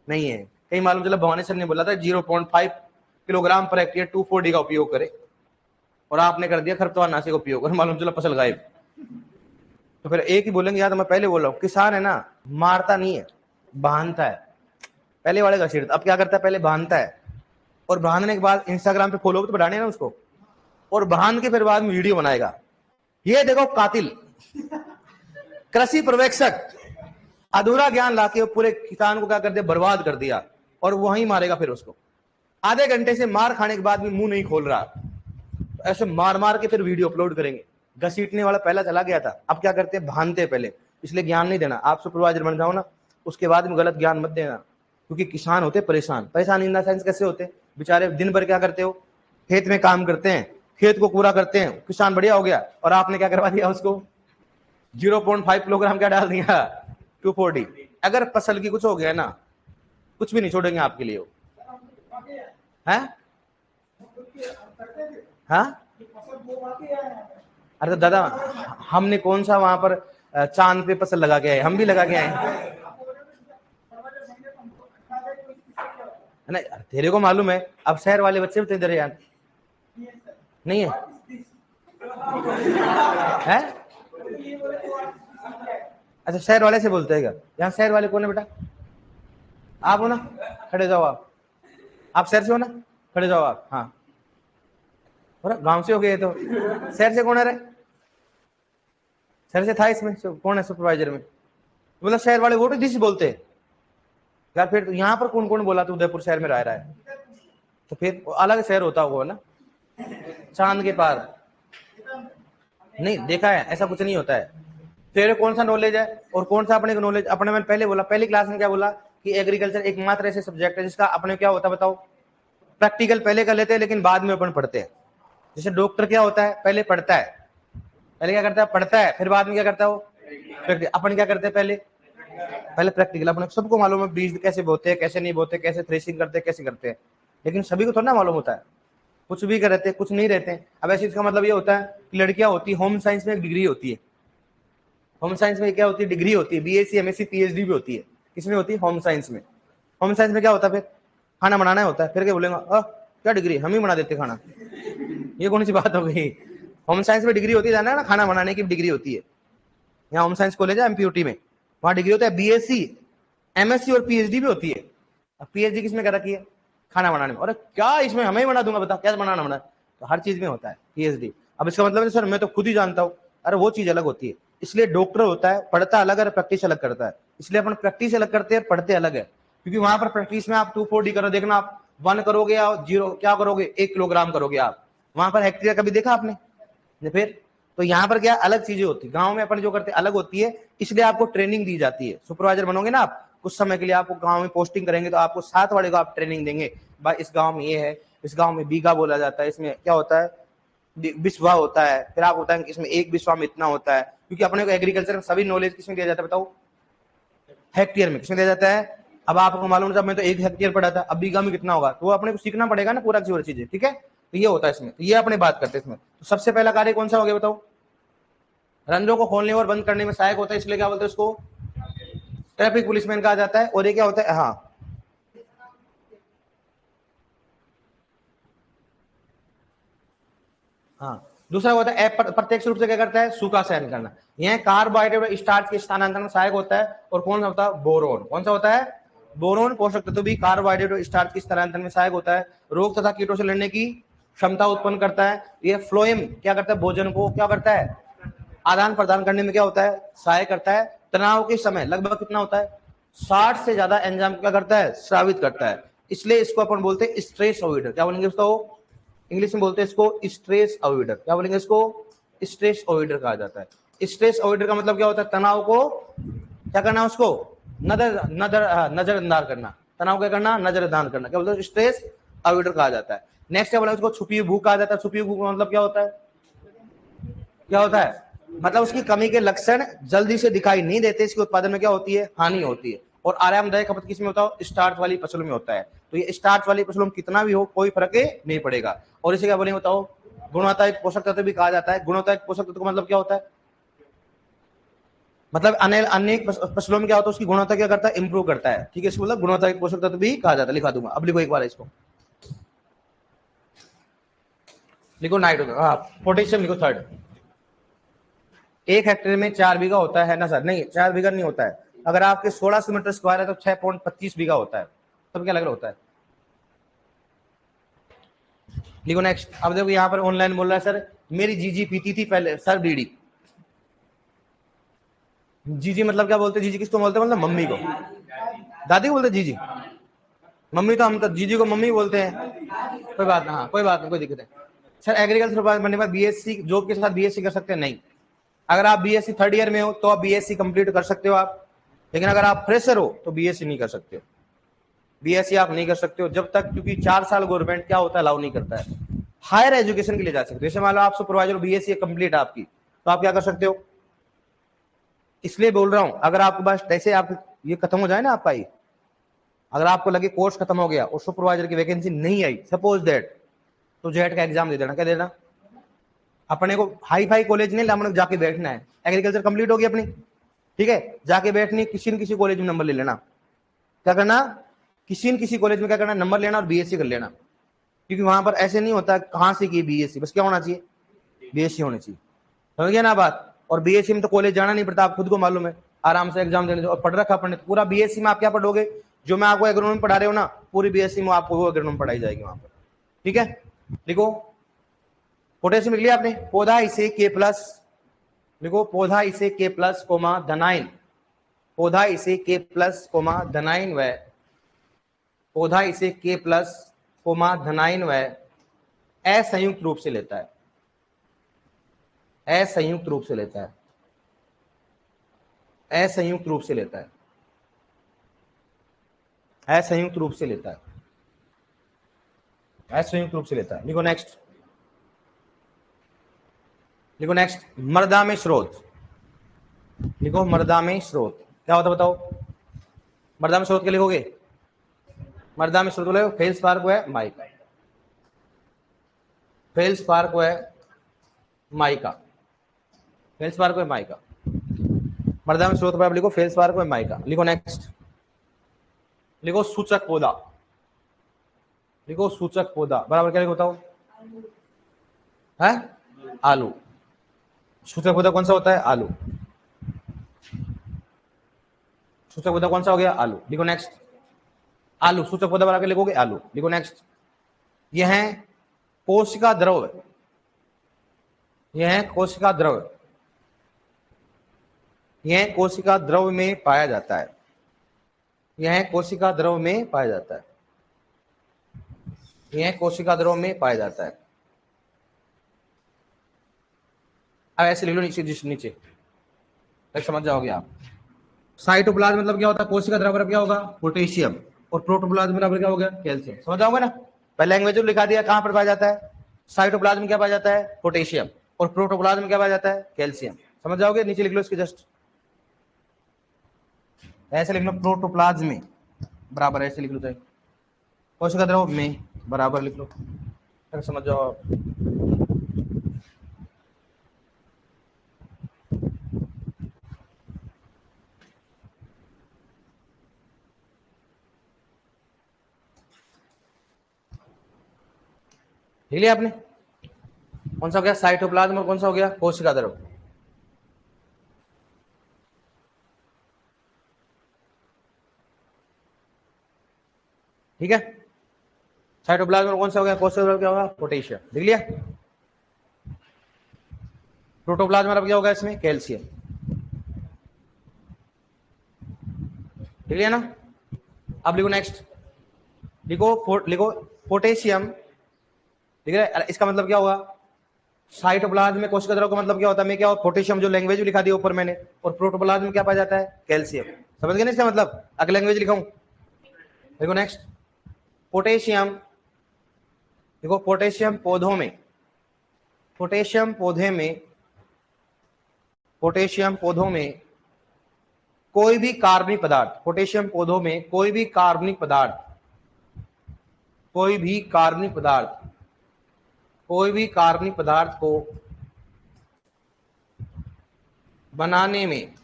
नहीं है। कहीं मालूम चला भवानी सर ने बोला था 0.5 किलोग्राम पर हेक्टेयर 2,4-D का उपयोग करे, और आपने कर दिया खरपतवारनाशी का उपयोग, और मालूम चला फसल गायब। तो फिर एक ही बोलेंगे, यार तो मैं पहले बोल रहा हूँ, किसान है ना, मारता नहीं है, बांधता है। पहले वाले का सीट, अब क्या करता है, पहले बांधता है, और बांधने के बाद इंस्टाग्राम पे फॉलो तो बढ़ाने है ना उसको, और बांध के फिर बाद में वीडियो बनाएगा, ये देखो कातिल, कृषि पर्यवेक्षक, अधूरा ज्ञान लाके पूरे किसान को क्या कर दिया, बर्बाद कर दिया, और वहीं मारेगा फिर उसको। आधे घंटे से मार खाने के बाद भी मुंह नहीं खोल रहा, ऐसे मार मार के फिर वीडियो अपलोड करेंगे। घसीटने वाला पहला चला गया था, अब क्या करते हैं, बांधते पहले। इसलिए ज्ञान नहीं देना। आप सुपरवाइजर बन जाओ ना, उसके बाद में गलत ज्ञान मत देना, क्योंकि किसान होते परेशान। परेशान इन द सेंस कैसे होते, बेचारे दिन भर क्या करते हो, खेत में काम करते हैं, खेत को पूरा करते हैं, किसान बढ़िया हो गया, और आपने क्या करवा दिया उसको, 0.5 किलोग्राम क्या डाल दिया, 2,4-D। अगर फसल की कुछ हो गया ना, कुछ भी नहीं छोड़ेंगे आपके लिए। है हाँ, अरे तो दादा, हमने कौन सा वहां पर चांद पे फसल लगा के आए, हम भी लगा के आए। नहीं, तेरे को मालूम है, अब शहर वाले बच्चे भी तेरे यार नहीं है, है? अच्छा, शहर वाले से बोलते हैं क्या? यहाँ शहर वाले कौन है बेटा? आप हो ना, खड़े जाओ आप शहर से हो ना, खड़े जाओ आप। हाँ, गांव से हो गए तो शहर से कौन है रे? शहर से था इसमें कौन है सुपरवाइजर में? मतलब शहर वाले वोट दिस बोलते हैं यार। फिर यहाँ पर कौन कौन बोला, तो उदयपुर शहर में रह रहा है, तो फिर अलग शहर होता होगा ना, चांद के पार। नहीं देखा है, ऐसा कुछ नहीं होता है। तेरे कौन सा नॉलेज है और कौन सा अपने को नॉलेज? अपने मैंने पहले बोला, पहली क्लास में क्या बोला कि एग्रीकल्चर एकमात्र ऐसे सब्जेक्ट है जिसका अपने क्या होता है बताओ, प्रैक्टिकल पहले कर लेते हैं लेकिन बाद में अपन पढ़ते हैं। जैसे डॉक्टर क्या होता है, पहले पढ़ता है, पहले क्या करता है, पढ़ता है, फिर बाद में क्या करता है वो प्रैक्टिकल। अपन क्या करते हैं, पहले प्रैक्टिकल। अपने सबको मालूम है बीज कैसे बोते हैं, कैसे नहीं बोते, कैसे थ्रेसिंग करते हैं, कैसे करते हैं, लेकिन सभी को थोड़ा ना मालूम होता है। कुछ भी कर रहते हैं, कुछ नहीं रहते हैं। अब ऐसे इसका मतलब ये होता है कि लड़कियां होती है, होम साइंस में एक डिग्री होती है, होम साइंस में क्या होती है, डिग्री होती है, बीएससी एमएससी पीएचडी भी होती है। किसमें होती है, होम साइंस में। होम साइंस में क्या होता है, फिर खाना बनाना होता है। फिर क्या बोलेगा, क्या डिग्री, हम ही बना देते खाना, ये कौन सी बात हो गई? होम साइंस में डिग्री होती है, जाना ना, खाना बनाने की डिग्री होती है। यहाँ होम साइंस कॉलेज है एमपीयूटी में, वहां डिग्री होता है बीएससी एमएससी और पीएचडी भी होती है। अब पीएचडी किसमें कर रखी है, खाना बनाने में। और क्या इसमें हमें ही बना दूंगा, बता क्या बनाना बना, तो हर चीज में होता है पीएचडी। अब इसका मतलब सर मैं तो खुद ही जानता हूँ, अरे वो चीज अलग होती है। इसलिए डॉक्टर होता है, पढ़ता अलग है, प्रैक्टिस अलग करता है। इसलिए अपन प्रैक्टिस अलग करते हैं, पढ़ते अलग है, क्योंकि वहां पर प्रैक्टिस में आप 2,4-D करो, देखना आप 1 करोगे या 0 क्या करोगे, 1 किलोग्राम करोगे आप। वहां पर हेक्टेयर कभी देखा आपने? फिर तो यहाँ पर क्या अलग चीजें होती है, गांव में अपन जो करते अलग होती है। इसलिए आपको ट्रेनिंग दी जाती है। सुपरवाइजर बनोगे ना आप, कुछ समय के लिए आपको गांव में पोस्टिंग करेंगे, तो आपको साथ वाले को आप ट्रेनिंग देंगे, भाई इस गांव में ये है, इस गांव में बीघा बोला जाता है, इसमें क्या होता है, बिस्वा होता है, फिर आप होता है इसमें 1 बिस्वा में इतना होता है। क्योंकि अपने को एग्रीकल्चर में सभी नॉलेज किसमें दिया जाता है बताओ, हेक्टेयर में। किसमें दिया जाता है? अब आपको मालूम है, मैं तो 1 हेक्टेयर पढ़ा था, अब बीघा में कितना होगा, तो वो अपने को सीखना पड़ेगा ना पूरा चीजें, ठीक है। तो ये होता है इसमें, तो ये अपने बात करते हैं इसमें। तो सबसे पहला कार्य कौन सा हो गया बताओ, रंजों को खोलने और बंद करने में सहायक होता है, इसलिए क्या बोलते हैं उसको, ट्रैफिक पुलिसमैन कहा जाता है। और ये क्या होता है, हाँ दूसरा होता है प्रत्यक्ष रूप से क्या करता है, सूखा सहन करना। यह कार्बोहाइड्रेट स्टार्च के स्थानांतरण में सहायक होता है। और कौन सा होता है, बोरोन। कौन सा होता है, बोरोन पोषक तत्व भी कार्बोहाइड्रेट और स्टार्च के स्थानांतरण में सहायक होता है। रोग तथा कीटों से लड़ने की क्षमता उत्पन्न करता है। यह फ्लोएम क्या करता है, भोजन को क्या करता है, आदान प्रदान करने में क्या होता है, सहायक करता है। तनाव के समय लगभग कितना होता है, 60 से ज्यादा एंजाइम क्या करता है, स्रावित करता है। इसलिए इसको अपन बोलते हैं स्ट्रेस अवॉइडर। क्या बोलेंगे उसको, इंग्लिश में बोलते हैं इसको स्ट्रेस अवॉइडर। क्या बोलेंगे इसको, स्ट्रेस अवॉइडर कहा जाता है। स्ट्रेस अवॉइडर का मतलब क्या होता है, तनाव को क्या करना, उसको नजरअंदाज करना। तनाव क्या करना, नजरअंदाज करना, क्या बोलते हैं, स्ट्रेस अवॉइडर कहा जाता है। नेक्स्ट क्या बोला, उसको छुपी भूख कहा जाता है। छुपी भूख मतलब क्या होता है, क्या होता है, मतलब उसकी कमी के लक्षण जल्दी से दिखाई नहीं देते, इसके उत्पादन में क्या होती है, हानि होती है। और आरामदायक खपत किस में होता है? स्टार्च वाली फसलों में होता है। तो ये स्टार्च वाली फसलों में कितना भी हो कोई फर्क नहीं पड़ेगा। और इसे क्या बोलेंगे बताओ? गुणवत्तायुक्त पोषक तत्व भी कहा जाता है। गुणवत्तायुक्त पोषक तत्व का मतलब क्या होता है? मतलब अनेक फसलों में क्या होता है? उसकी गुणवत्ता क्या करता है? इंप्रूव करता है। ठीक है, इसको मतलब गुणवत्तायुक्त पोषक तत्व भी कहा जाता है। लिखा दूंगा, अब लिखो एक बार इसको, लिखो नाइट्रोजन, हाँ पोटेशियम लिखो थर्ड। 1 हेक्टेयर में 4 बीघा होता है ना सर? नहीं, 4 बीघा नहीं होता है। अगर आपके 1600 मीटर स्क्वायर है तो 6.25 बीघा होता है। तब क्या लग रहा होता है? लिखो नेक्स्ट। अब देखो यहाँ पर ऑनलाइन बोल रहा है सर मेरी जीजी पीती थी पहले सर बीड़ी। जीजी मतलब क्या बोलते हैं? जीजी किसको बोलते हैं? मतलब मम्मी को। दादी को बोलते जीजी? मम्मी तो हम तो जीजी को मम्मी बोलते हैं। कोई बात ना, हाँ कोई बात नहीं, कोई दिक्कत नहीं सर। एग्रीकल्चर बनने के बाद बीएससी जॉब के साथ बीएससी कर सकते हैं? नहीं। अगर आप बीएससी 3rd ईयर में हो तो आप बीएससी कंप्लीट कर सकते हो आप, लेकिन अगर आप फ्रेशर हो तो बीएससी नहीं कर सकते हो। बीएससी आप नहीं कर सकते हो जब तक, क्योंकि 4 साल गवर्नमेंट क्या होता है? अलाउ नहीं करता है। हायर एजुकेशन के लिए जा सकते हो। जैसे मान लो आप सुपरवाइजर बीएससी कंप्लीट आपकी, तो आप क्या कर सकते हो? इसलिए बोल रहा हूं, अगर आपके पास जैसे आप ये खत्म हो जाए ना आपका, अगर आपको लगे कोर्स खत्म हो गया और सुपरवाइजर की वैकेंसी नहीं आई सपोज दैट, तो जेट का एग्जाम दे देना। क्या देना? अपने को हाई फाई कॉलेज नहीं लाने जाके बैठना है। एग्रीकल्चर कंप्लीट होगी अपनी, ठीक है, जाके बैठनी, किसी न किसी कॉलेज में नंबर ले लेना। क्या करना? किसी न किसी कॉलेज में क्या करना? नंबर लेना और बीएससी कर लेना। क्योंकि वहां पर ऐसे नहीं होता कहां से की बीएससी, बस क्या होना चाहिए? बीएससी होनी चाहिए। समझ गया ना बात? और बीएससी में तो कॉलेज जाना नहीं पड़ता, आप खुद को मालूम है, आराम से एग्जाम देने और पढ़ रखा पढ़ने। पूरा बीएससी में आप क्या पढ़ोगे? जो मैं आपको एग्रोनॉमी पढ़ा रहे हो ना, पूरी बीएससी में आपको वो एग्रोनॉमी पढ़ाई जाएगी वहां पर। ठीक है, लिखो पोटेशियम लिख लिया आपने। पौधा इसे के प्लस लिखो, पौधा इसे के प्लस कोमा धनाइन, पौधा इसे के प्लस कोमा धनाइन व पौधा इसे के प्लस कोमा धनाइन व असंयुक्त रूप से लेता है। असंयुक्त रूप से लेता है। असंयुक्त रूप से लेता है। असंयुक्त रूप से लेता है। असंयुक्त रूप से लेता है। लिखो नेक्स्ट, लिखो नेक्स्ट। मृदा में स्रोत, लिखो मृदा में स्रोत क्या होता है बताओ? मृदा में स्रोत क्या लिखोगे? मृदा में स्रोत बोले फेल्सपार को है माइका, फेल्सपार को है माइका, फेल्सपार को है माइका। मृदा में स्रोत पर आप लिखो फेल्सपार को है माइका। लिखो नेक्स्ट, लिखो सूचक पौधा, लिखो सूचक पौधा बराबर क्या लिखो बताओ? है आलू। सूचक पौधा कौन सा होता है? आलू। सूचक पौधा कौन सा हो गया? आलू। लिखो नेक्स्ट, आलू सूचक पौधा बराबर लिखोगे आलू। लिखो नेक्स्ट, यह है कोशिका द्रव, यह है कोशिका द्रव, यह कोशिका द्रव में पाया जाता है, यह कोशिका द्रव में पाया जाता है, यह कोशिका द्रव में पाया जाता है। अब ऐसे लिख लो नीचे, जिस नीचे तक समझ जाओगे आप। साइटोप्लाज्म मतलब क्या होता है? कोशिका द्रव बराबर क्या होगा? पोटेशियम। और प्रोटोप्लाज्म बराबर क्या हो गया? कैल्शियम। समझ जाओगे ना? पहले लैंग्वेज लिखा दिया, कहां पर पाया जाता है? साइटोप्लाज्म क्या पाया जाता है? पोटेशियम। और प्रोटोप्लाज्म क्या पाया जाता है? कैल्शियम। समझ जाओगे? नीचे लिख लो इसके जस्ट ऐसे लिख लो, प्रोटोप्लाज्म में बराबर ऐसे लिख लो, चाहे कोशिका द्रव में बराबर लिख लो, समझ जाओ आप। लिख लिया आपने? कौन सा हो गया? साइटोप्लाज्म। और कौन सा हो गया? कोशिका द्रव। ठीक है, साइटोप्लाज्म में कौन सा हो गया? कोशिका द्रव क्या होगा? पोटेशियम। लिख लिया? प्रोटोप्लाज्म में क्या होगा? इसमें कैल्शियम। लिख लिया ना? अब लिखो नेक्स्ट, लिखो पोटेशियम। ठीक है, इसका मतलब क्या होगा? साइटोप्लाज्म में कोशिका द्रव का मतलब क्या होता है? मैं क्या? पोटेशियम जो लैंग्वेज लिखा दिया ऊपर मैंने, और प्रोटोप्लाज्म में क्या पाया जाता है? कैल्शियम। समझ गए ना इसका मतलब? अगर लैंग्वेज लिखाऊं, देखो नेक्स्ट, पोटेशियम, देखो पोटेशियम पौधों में, पोटेशियम पौधे में, पोटेशियम पौधों में कोई भी कार्बनिक पदार्थ, पोटेशियम पौधों में कोई भी कार्बनिक पदार्थ, कोई भी कार्बनिक पदार्थ, कोई भी कार्बनिक पदार्थ को बनाने में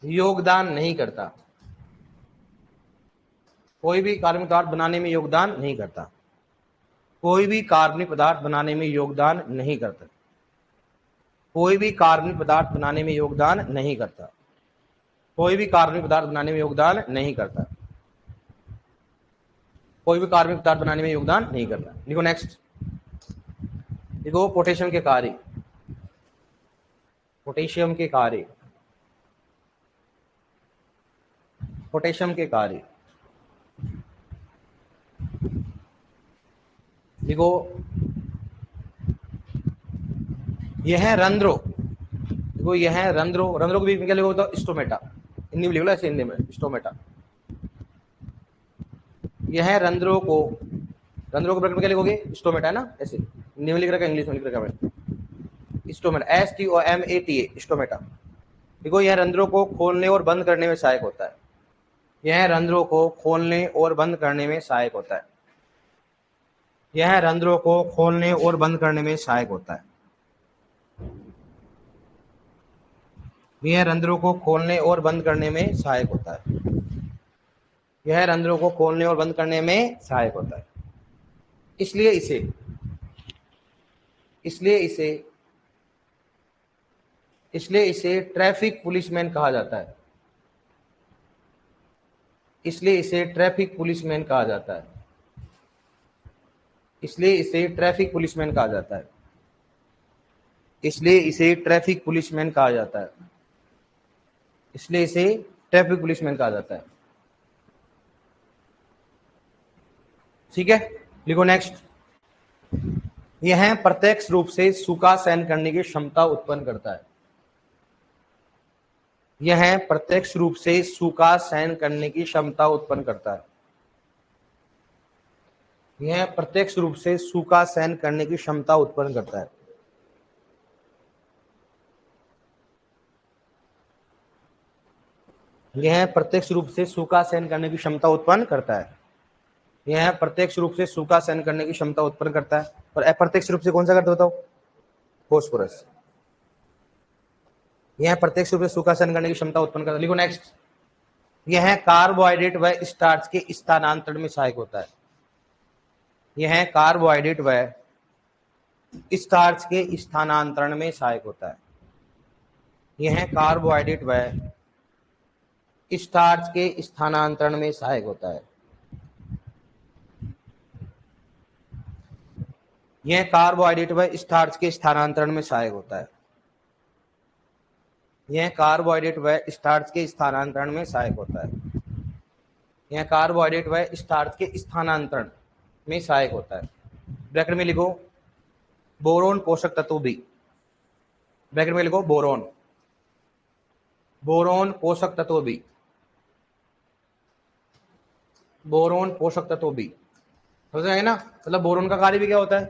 योगदान नहीं करता, कोई भी कार्बनिक पदार्थ बनाने में योगदान नहीं करता, कोई भी कार्बनिक पदार्थ बनाने में योगदान नहीं करता, कोई भी कार्बनिक पदार्थ बनाने में योगदान नहीं करता, कोई भी कार्बनिक पदार्थ बनाने में योगदान नहीं करता, कोई भी कार्बनिक पदार्थ बनाने में योगदान नहीं करता। देखो नेक्स्ट, देखो पोटेशियम के कार्य, पोटेशियम के कार्य, पोटेशियम के कार्य, देखो यह है रंध्रों, देखो यह है रंध्रों, रंध्रों के बीच में क्या लिखा होता है? स्टोमेटा, हिंदी में लिखो ऐसे, हिंदी में स्टोमेटा। यह है रंध्रों को, रंध्रों के ब्रैकेट में क्या लिखोगे? स्टोमेटा है ना, ऐसे हिंदी में लिख रखा है, इंग्लिश में लिख रखा है स्टोमेटा, STOMATA, स्टोमेटा। देखो यह रंध्रों को खोलने और बंद करने में सहायक होता है, यह रंध्रों को खोलने और बंद करने में सहायक होता है, यह रंध्रों को खोलने और बंद करने में सहायक होता है, यह रंध्रों को खोलने और बंद करने में सहायक होता है, यह रंध्रों को खोलने और बंद करने में सहायक होता है। इसलिए इसे, इसलिए इसे, इसलिए इसे ट्रैफिक पुलिसमैन कहा जाता है, इसलिए इसे ट्रैफिक पुलिसमैन कहा जाता है, इसलिए इसे ट्रैफिक पुलिसमैन कहा जाता है, इसलिए इसे ट्रैफिक पुलिसमैन कहा जाता है, इसलिए इसे ट्रैफिक पुलिसमैन कहा जाता है। ठीक है, लिखो नेक्स्ट, यह प्रत्यक्ष रूप से सूखा सहन करने की क्षमता उत्पन्न करता है, यह प्रत्यक्ष रूप से सूखा सहन करने की क्षमता उत्पन्न करता है, यह प्रत्यक्ष रूप से सूखा सहन करने की क्षमता उत्पन्न करता है, यह प्रत्यक्ष रूप से सूखा सहन करने की क्षमता उत्पन्न करता है, यह प्रत्यक्ष रूप से सूखा सहन करने की क्षमता उत्पन्न करता है। और अप्रत्यक्ष रूप से कौन सा करता बताओ? फास्फोरस। यह प्रत्यक्ष रूप से सूखा सहन करने की क्षमता उत्पन्न करता है। लिखो नेक्स्ट, यह कार्बोहाइड्रेट व स्टार्च के स्थानांतरण में सहायक होता है, यह कार्बोहाइड्रेट व स्टार्च के स्थानांतरण में सहायक होता है, यह कार्बोहाइड्रेट व स्टार्च के स्थानांतरण में सहायक होता है, यह कार्बोहाइड्रेट व स्टार्च के स्थानांतरण में सहायक होता है, यह कार्बोहाइड्रेट व स्टार्च के स्थानांतरण में सहायक होता है, यह कार्बोहाइड्रेट व स्टार्च के स्थानांतरण में सहायक होता है। ब्रैकेट में लिखो बोरोन पोषक तत्व भी, ब्रैकेट में लिखो बोरोन, बोरोन पोषक तत्व भी, बोरोन पोषक तत्व भी, समझ रहे हैं ना? मतलब बोरोन का कार्य भी क्या होता है?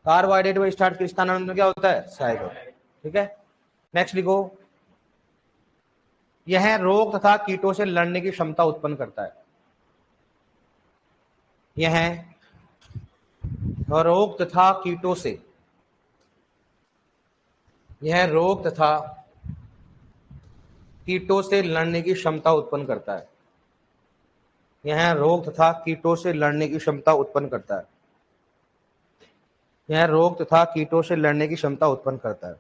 कार्बोहाइड्रेट व स्टार्च के स्थानांतरण में क्या होता है? सहायक होता है। ठीक है, नेक्स्ट लिखो, यह रोग तथा कीटों से लड़ने की क्षमता उत्पन्न करता है, यह रोग तथा कीटों से, यह रोग तथा कीटों से लड़ने की क्षमता उत्पन्न करता है, यह रोग तथा कीटों से लड़ने की क्षमता उत्पन्न करता है, यह रोग तथा कीटों से लड़ने की क्षमता उत्पन्न करता है,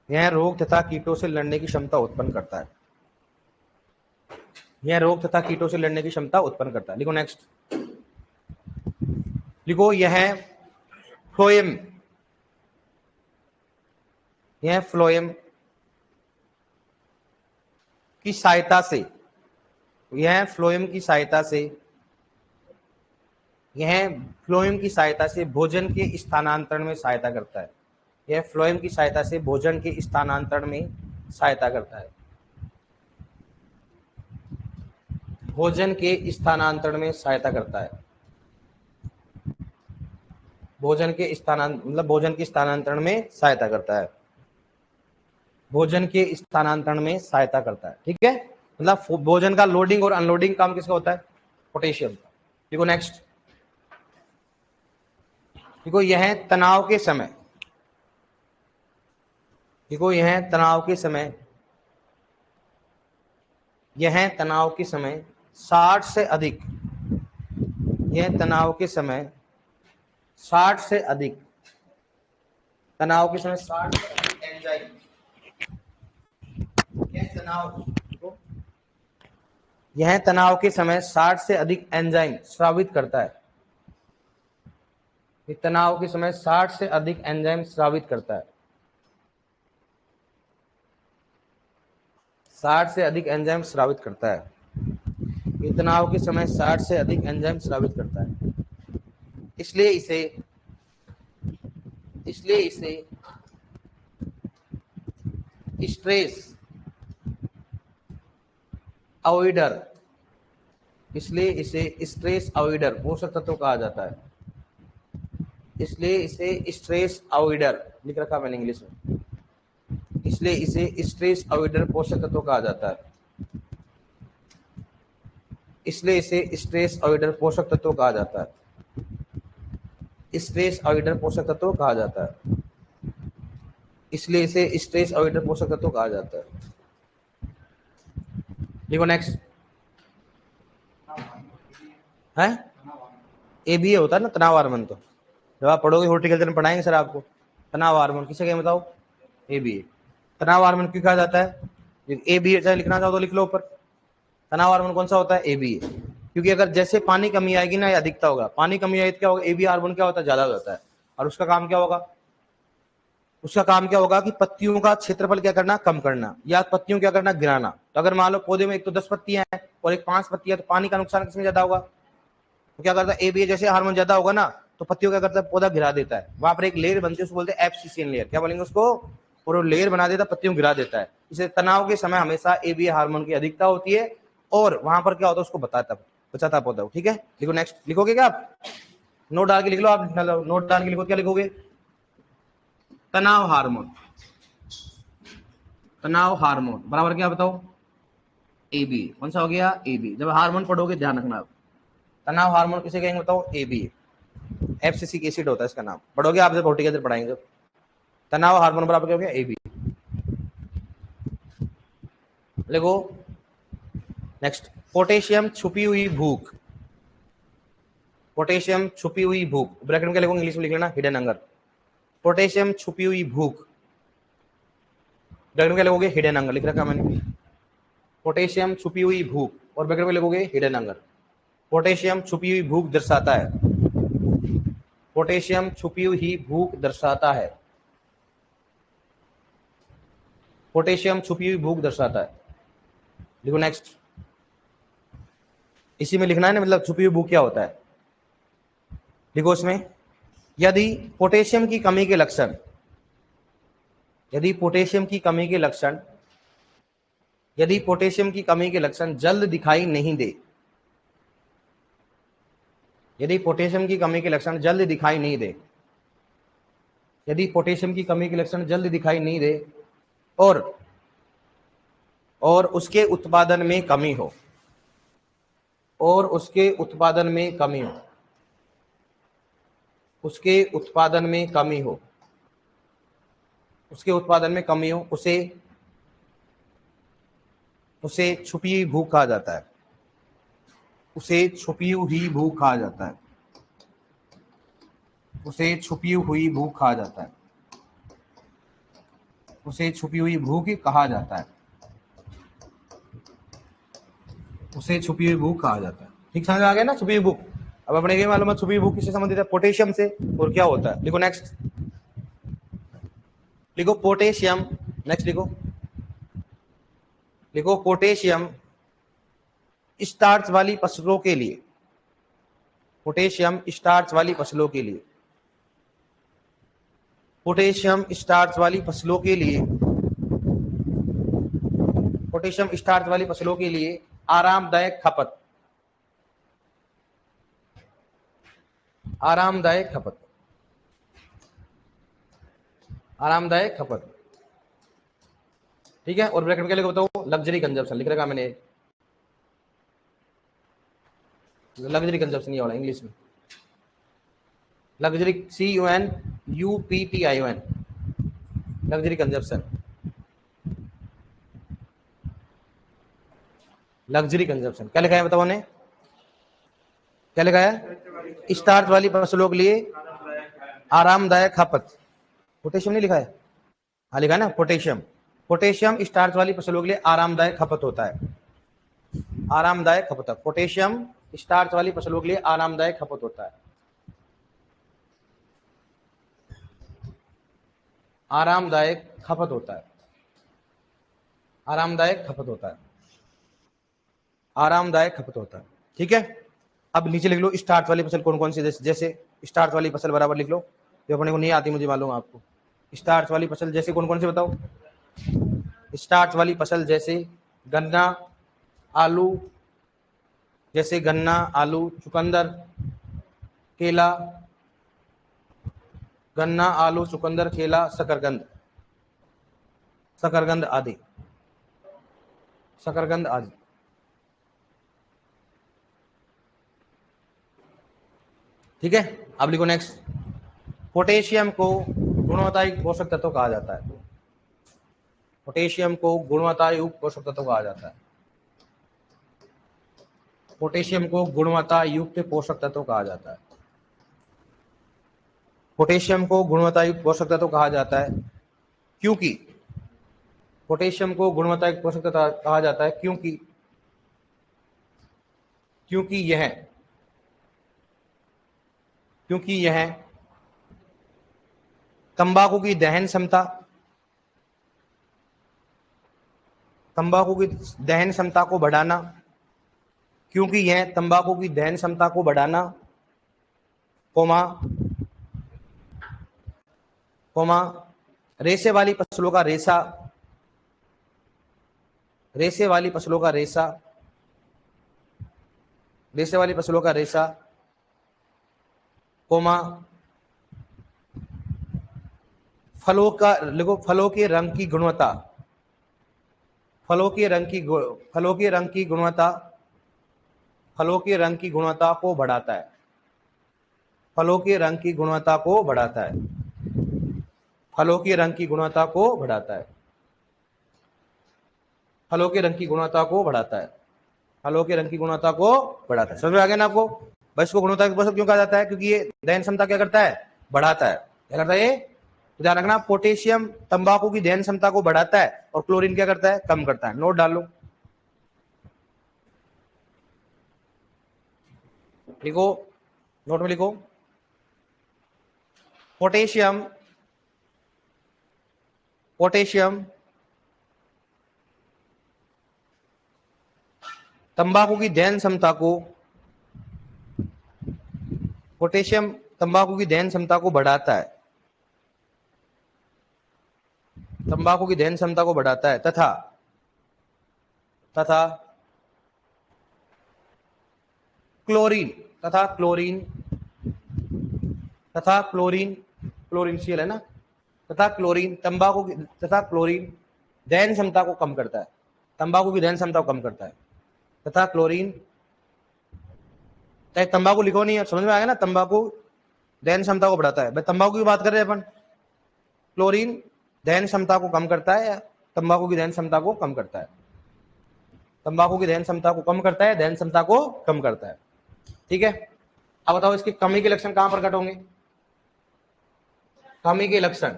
यह रोग तथा कीटों से लड़ने की क्षमता उत्पन्न करता है, यह रोग तथा कीटों से लड़ने की क्षमता उत्पन्न करता है। लिखो नेक्स्ट, लिखो यह फ्लोएम, यह फ्लोएम की सहायता से, यह फ्लोएम की सहायता से, यह फ्लोएम की सहायता से भोजन के स्थानांतरण में सहायता करता है, यह फ्लोएम की सहायता से भोजन के स्थानांतरण में सहायता करता है, भोजन के स्थानांतरण में सहायता करता है, भोजन के स्थानांतरण मतलब भोजन के स्थानांतरण में सहायता करता है। भोजन के स्थानांतरण में सहायता करता है। ठीक है, मतलब भोजन का लोडिंग और अनलोडिंग काम किसका होता है? पोटेशियम का। देखो नेक्स्ट, देखो यह तनाव के समय, देखो यह तनाव के समय, यह तनाव के समय 60 से अधिक, यह तनाव के समय 60 से अधिक, तनाव के समय 60 से अधिक एंजाइम, यह तनाव, यह तनाव के समय 60 से अधिक एंजाइम स्रावित करता है। तनाव के समय 60 से अधिक एंजाइम स्रावित करता है, 60 से अधिक एंजाइम स्रावित करता है। तनाव के समय 60 से अधिक एंजाइम स्रावित करता है, इसलिए इसे स्ट्रेस अवॉइडर, इसलिए इसे स्ट्रेस अवॉइडर पोषक तत्व कहा जाता है। इसलिए इसे स्ट्रेस अवॉइडर लिख रखा मैंने इंग्लिश में, इसलिए इसे स्ट्रेस अवॉइडर पोषक तत्व कहा जाता है। इसलिए इसे स्ट्रेस अवॉइडर पोषक तत्व कहा जाता है, स्ट्रेस अवॉइडर पोषक तत्व कहा जाता है, इसलिए इसे स्ट्रेस अवॉइडर पोषक तत्व कहा जाता है। देखो नेक्स्ट है, एबीए होता है ना, तनाव हार्मोन। तो जब आप पढ़ोगे हॉर्टिकल्चर में पढ़ाएंगे सर आपको तनाव हार्मोन किसे कहें बताओ? एबीए। तनाव हार्मोन क्यों कहा जाता है? एबीए चाहे लिखना चाहो तो लिख लो ऊपर। तनाव हार्मोन कौन सा होता है? एबीए। क्योंकि अगर जैसे पानी कमी आएगी ना या अधिकता होगा, पानी कमी आएगी तो क्या होगा? एबी हार्मोन क्या होता है? ज्यादा हो जाता है। और उसका काम क्या होगा? उसका काम क्या होगा कि पत्तियों का क्षेत्रफल क्या करना? कम करना, या पत्तियों क्या करना? गिराना। तो अगर मान लो पौधे में एक तो 10 पत्तियां हैं और एक 5 पत्तियां, तो पानी का नुकसान किसमें ज्यादा होगा? तो क्या करता है? एबीए जैसे हार्मोन ज्यादा होगा ना तो पत्तियों क्या करता है? पौधा गिरा देता है। वहां पर एक लेयर बनती है उसको बोलते हैं एब्सिसियन लेयर। क्या बोलेंगे उसको? और वो लेयर बना देता है, पत्तियों गिरा देता है। इसे तनाव के समय हमेशा एबीए हार्मोन की अधिकता होती है और वहां पर क्या होता है उसको बचाता पौधा। ठीक है, लिखो नेक्स्ट। लिखोगे क्या आप? नोट डाल के लिख लो आप, नोट डाल के लिखो। क्या लिखोगे? तनाव हार्मोन, तनाव हार्मोन बराबर क्या बताओ? एबी। कौन सा हो गया? एबी। जब हार्मोन पढ़ोगे ध्यान रखना आप, तनाव हार्मोन किसे कहेंगे बताओ? एबी। एब्सिसिक एसिड होता है इसका नाम, पढ़ोगे आप जब हॉर्टिकल्चर पढ़ाएंगे। तनाव हार्मोन बराबर क्या हो गया? एबी। लिखो नेक्स्ट, पोटेशियम छुपी हुई भूख, पोटेशियम छुपी हुई भूख ब्रैकेट में क्या लिखोगे? इंग्लिश में लिख लेना, हिडन हंगर। पोटेशियम छुपी हुई भूख, ब्रैकेट में क्या लिखोगे? हिडन हंगर लिख रखा मैंने। पोटेशियम छुपी हुई भूख और ब्रैकेट में लिखोगे हिडन हंगर। पोटेशियम छुपी हुई भूख दर्शाता है, पोटेशियम छुपी हुई भूख दर्शाता है, पोटेशियम छुपी हुई भूख दर्शाता है। लिखो नेक्स्ट, इसी में लिखना है ना, मतलब छुपी हुई भूख क्या होता है। लिखो इसमें, यदि पोटेशियम की कमी के लक्षण, यदि पोटेशियम की कमी के लक्षण, यदि पोटेशियम की कमी के लक्षण जल्द दिखाई नहीं दे, यदि पोटेशियम की कमी के लक्षण जल्द दिखाई नहीं दे, यदि पोटेशियम की कमी के लक्षण जल्द दिखाई नहीं दे और उसके उत्पादन में कमी हो, और उसके उत्पादन में कमी हो, उसके उत्पादन में कमी हो, उसके उत्पादन में कमी हो, उसे छुपी हुई भूख कहा जाता है, उसे छुपी हुई भूख कहा जाता है, उसे छुपी हुई भूख कहा जाता है, उसे छुपी हुई भूख कहा जाता है, उसे छुपी हुई भूख कहा जाता है। ठीक समझ आ गया ना? छुपी हुई भूख। अब अपने ये मालूम है छुपी हुई भूख किससे संबंधित है? पोटेशियम से। और क्या होता है? लिखो नेक्स्ट, लिखो पोटेशियम। नेक्स्ट लिखो, लिखो पोटेशियम स्टार्च वाली फसलों के लिए, पोटेशियम स्टार्च वाली फसलों के लिए, पोटेशियम स्टार्च वाली फसलों के लिए, पोटेशियम स्टार्च वाली फसलों के लिए आरामदायक खपत, आरामदायक खपत, आरामदायक खपत। ठीक है। और ब्रैकेट में क्या लिखा बताओ, लग्जरी कंजप्शन लिख रखा मैंने, लग्जरी कंजप्शन ये वाला इंग्लिश में, luxury CUNUPPION, luxury consumption, luxury consumption. क्या लिखा है बताओ ने, क्या लिखा है, स्टार्च वाली फसलों के लिए आरामदायक खपत, पोटेशियम नहीं लिखा है, हाँ लिखा है ना पोटेशियम, पोटेशियम स्टार्च वाली फसलों के लिए आरामदायक खपत होता है, आरामदायक खपत, पोटेशियम स्टार्च वाली फसलों के लिए आरामदायक खपत होता है, आरामदायक खपत होता है, आरामदायक खपत होता है, आरामदायक खपत होता है। ठीक है। अब नीचे लिख लो स्टार्च वाली फसल कौन कौन सी, जैसे स्टार्च वाली फसल बराबर लिख लो, जो अपने को नहीं आती मुझे मालूम आपको, स्टार्च वाली फसल जैसे कौन कौन सी बताओ, स्टार्च वाली फसल जैसे गन्ना, आलू, जैसे गन्ना, आलू, चुकंदर, केला, गन्ना, आलू, चुकंदर, केला, शकरकंद, शकरकंद आदि, शकरकंद आदि। ठीक है। अब लिखो नेक्स्ट, पोटेशियम को गुणवत्तायुक्त पोषक तत्व कहा जाता है, पोटेशियम को गुणवत्तायुक्त पोषक तत्व कहा जाता है, पोटेशियम को गुणवत्तायुक्त पोषक तत्व कहा जाता है, पोटेशियम को गुणवत्तायुक्त पोषक तत्व कहा जाता है क्योंकि, पोटेशियम को गुणवत्तायुक्त पोषक तत्व कहा जाता है क्योंकि, क्योंकि यह तंबाकू की दहन क्षमता, तंबाकू की दहन क्षमता को बढ़ाना, क्योंकि यह तंबाकू की दहन क्षमता को बढ़ाना, कोमा रेशे वाली फसलों का रेशा, रेशे वाली फसलों का रेशा, रेशे वाली फसलों का रेशा, कोमा फलों का लिखो, फलों के रंग की गुणवत्ता, फलों के रंग की गुणवत्ता, फलों के रंग की गुणवत्ता को बढ़ाता है, फलों के रंग की गुणवत्ता को बढ़ाता है, फलों के रंग की गुणवत्ता को बढ़ाता है, फलों के रंग की गुणवत्ता को बढ़ाता है, फलों के रंग की गुणवत्ता को बढ़ाता है। समझ में आ गया ना आपको, बस इसको गुणवत्ता क्यों कहा जाता है, क्योंकि ये दहन क्षमता क्या करता है, बढ़ाता है। क्या करता है ये, ध्यान रखना, पोटेशियम तंबाकू की दहन क्षमता को बढ़ाता है और क्लोरीन क्या करता है, कम करता है। नोट डाल लो, लिखो, नोट में लिखो, पोटेशियम, पोटेशियम तंबाकू की दहन क्षमता को, पोटेशियम तंबाकू की दहन क्षमता को बढ़ाता है, तंबाकू की दहन क्षमता को बढ़ाता है तथा क्लोरीन, क्लोरीन सीएल है ना, तथा क्लोरीन तंबाकू की, तथा क्लोरीन दहन क्षमता को कम करता है, तंबाकू की दहन क्षमता को कम करता है, तथा क्लोरीन, चाहे तंबाकू लिखो नहीं है, समझ में आएगा ना, तंबाकू दहन क्षमता को बढ़ाता है, भाई तंबाकू की बात कर रहे हैं अपन, क्लोरीन दहन क्षमता को कम करता है या तंबाकू की दहन क्षमता को कम करता है, तंबाकू की दहन क्षमता को कम करता है, दहन क्षमता को कम करता है। ठीक है। अब बताओ इसकी कमी के लक्षण कहां प्रकट होंगे, कमी के लक्षण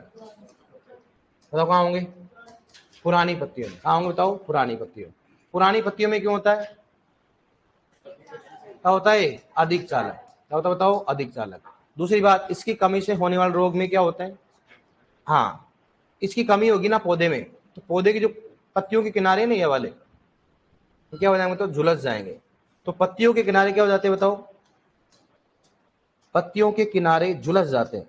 बताओ कहां होंगे, पुरानी पत्तियों में। कहां होंगे बताओ, पुरानी पत्तियों। पुरानी पत्तियों में क्यों होता है, क्या होता है, अधिक चालक। क्या होता है बताओ, अधिक चालक। दूसरी बात, इसकी कमी से होने वाले रोग में क्या होता है, हाँ इसकी कमी होगी ना पौधे में, तो पौधे की जो पत्तियों के किनारे नहीं, ये वाले तो क्या हो जाएंगे, तो झुलस जाएंगे। तो पत्तियों के किनारे क्या हो जाते हैं बताओ, पत्तियों के किनारे झुलस जाते हैं,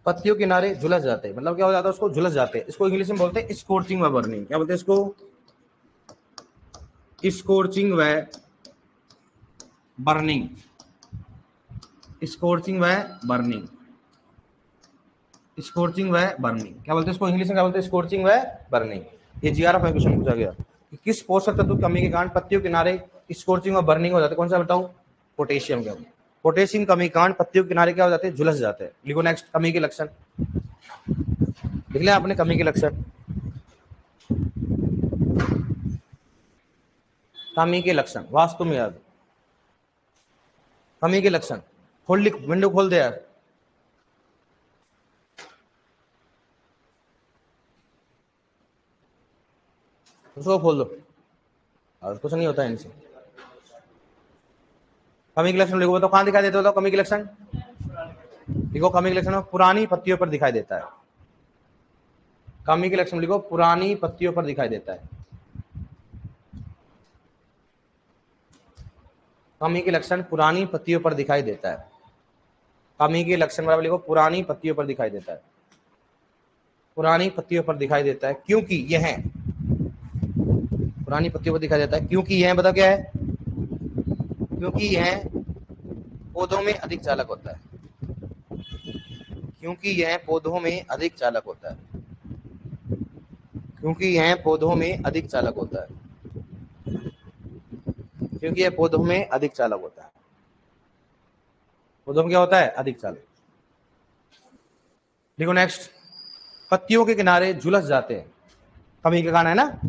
पत्तियों के किनारे झुलस जाते हैं, मतलब क्या हो जाता है, उसको झुलस जाते हैं। इसको इंग्लिश में बोलते हैं स्कोर्चिंग व बर्निंग। क्या बोलते हैं इसको, स्कोर्चिंग व बर्निंग, स्कोर्चिंग व बर्निंग। स्कॉर्चिंग व बर्निंग। क्या बोलते हैं इसको इंग्लिश में, क्या बोलते हैं? स्कॉर्चिंग व बर्निंग। ये जीआरएफ में क्वेश्चन पूछा गया कि किस पोषक तत्व की कमी के कारण पत्तियों के किनारे स्कॉर्चिंग और बर्निंग हो जाते हैं? कौन सा बताओ? पोटेशियम। क्या पोटेशियम कमी के कारण पत्तियों के किनारे क्या हो जाते हैं? झुलस जाते हैं। लिखो नेक्स्ट, कमी के लक्षण लिख लिया आपने। कमी के लक्षण, कमी के लक्षण वास्तु में याद। कमी के लक्षण खोल, लिख, विंडो खोल दे यार। उसको खोल दो, कुछ नहीं होता है इनसे। कमी के लक्षण लिखो, बताओ कहां दिखाई देते हो? कमी के लक्षण लिखो। कमी के लक्षण पुरानी पत्तियों पर दिखाई देता है। कमी के लक्षण लिखो, पुरानी पत्तियों पर दिखाई देता है। कमी के लक्षण पुरानी पत्तियों पर दिखाई देता है। कमी के लक्षण बराबर लिखो, पुरानी पत्तियों पर दिखाई देता है। पुरानी पत्तियों पर दिखाई देता है क्योंकि यह पुरानी पत्तियों पर दिखाई देता है क्योंकि यह, बता क्या है? क्योंकि यह पौधों में अधिक चालक होता है। क्योंकि यह पौधों में अधिक चालक होता है। क्योंकि यह पौधों में अधिक चालक होता है। क्योंकि यह पौधों में अधिक चालक होता है। पौधों में क्या होता है? अधिक चालक। देखो नेक्स्ट, पत्तियों के किनारे झुलस जाते हैं। कमी के कारण है ना,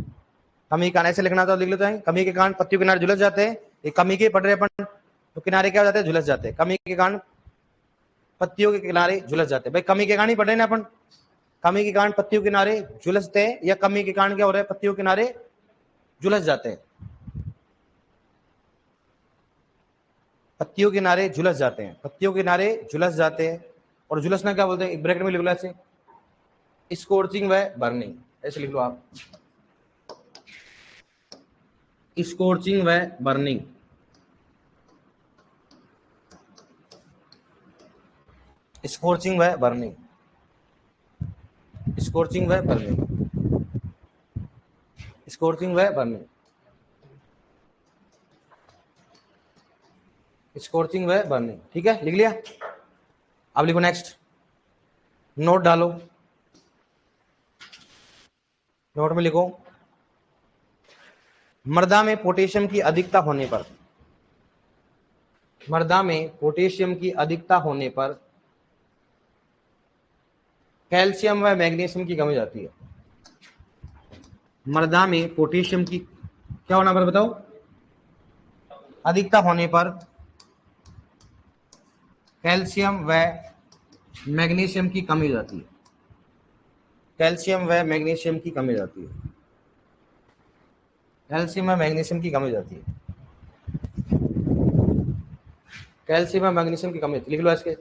कमी के कारण ऐसे लिखना तो लिख लेते हैं। कमी के कारण पत्तियों के किनारे झुलस जाते हैं। ये कमी के पढ़ रहे अपन, तो किनारे क्या हो जाते हैं? झुलस जाते हैं। कमी के कारण पत्तियों के किनारे झुलस जाते हैं। भाई कमी के कारण ही पढ़ रहे ना अपन। कमी के कारण पत्तियों के किनारे झुलसते हैं, या कमी के कारण क्या हो रहा है? पत्तियों के किनारे झुलस जाते हैं। पत्तियों के किनारे झुलस जाते हैं। पत्तियों के किनारे झुलस जाते हैं। और झुलसना क्या बोलते हैं? एक ब्रैकेट में लिख लो ऐसे, स्कॉर्चिंग व बर्निंग। ऐसे लिख लो आप, स्कॉर्चिंग व बर्निंग। स्कॉर्चिंग व बर्निंग। स्कॉर्चिंग व बर्निंग। स्कॉर्चिंग व बर्निंग। स्कॉर्चिंग व बर्निंग। ठीक है, लिख लिया। अब लिखो नेक्स्ट, नोट डालो। नोट में लिखो, मृदा में पोटेशियम की अधिकता होने पर, मृदा में पोटेशियम की अधिकता होने पर कैल्शियम व मैग्नीशियम की कमी हो जाती है। मृदा में पोटेशियम की क्या होना पर बताओ? अधिकता होने पर कैल्शियम व मैग्नीशियम की कमी हो जाती है। कैल्शियम व मैग्नीशियम की कमी हो जाती है। कैल्शियम व मैग्नीशियम की कमी हो जाती है। कैल्शियम व मैग्नीशियम की कमी, लिख लो इसके।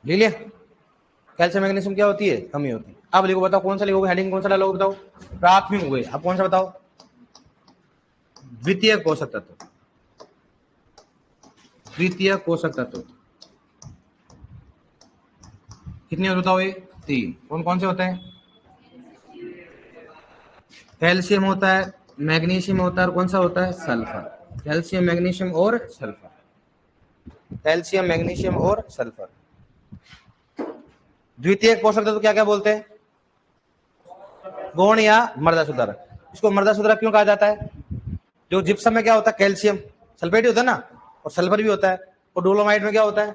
ले लिया। कैल्शियम मैग्नीशियम क्या होती है? कमी होती है। अब लिखो, बताओ कौन सा लिखोगे? हेडिंग कौन सा डालोगे बताओ? प्राथमिक हुए। अब कौन सा बताओ? द्वितीय पोषक तत्व। द्वितीय पोषक तत्व कितने होते बताओ? ये 3। कौन कौन से होते हैं? कैल्शियम होता है, मैग्नीशियम होता है, और कौन सा होता है? सल्फर। कैल्शियम, मैग्नीशियम और सल्फर। कैल्शियम, मैग्नीशियम और सल्फर। द्वितीय पोषक तत्व क्या क्या बोलते हैं? गौण या मृदा सुधारक। इसको मृदा सुधारक क्यों कहा जाता है? जो जिप्सम में क्या होता है? कैल्शियम सल्फेट होता है ना, और सल्फर भी होता है। और डोलोमाइट में क्या होता है?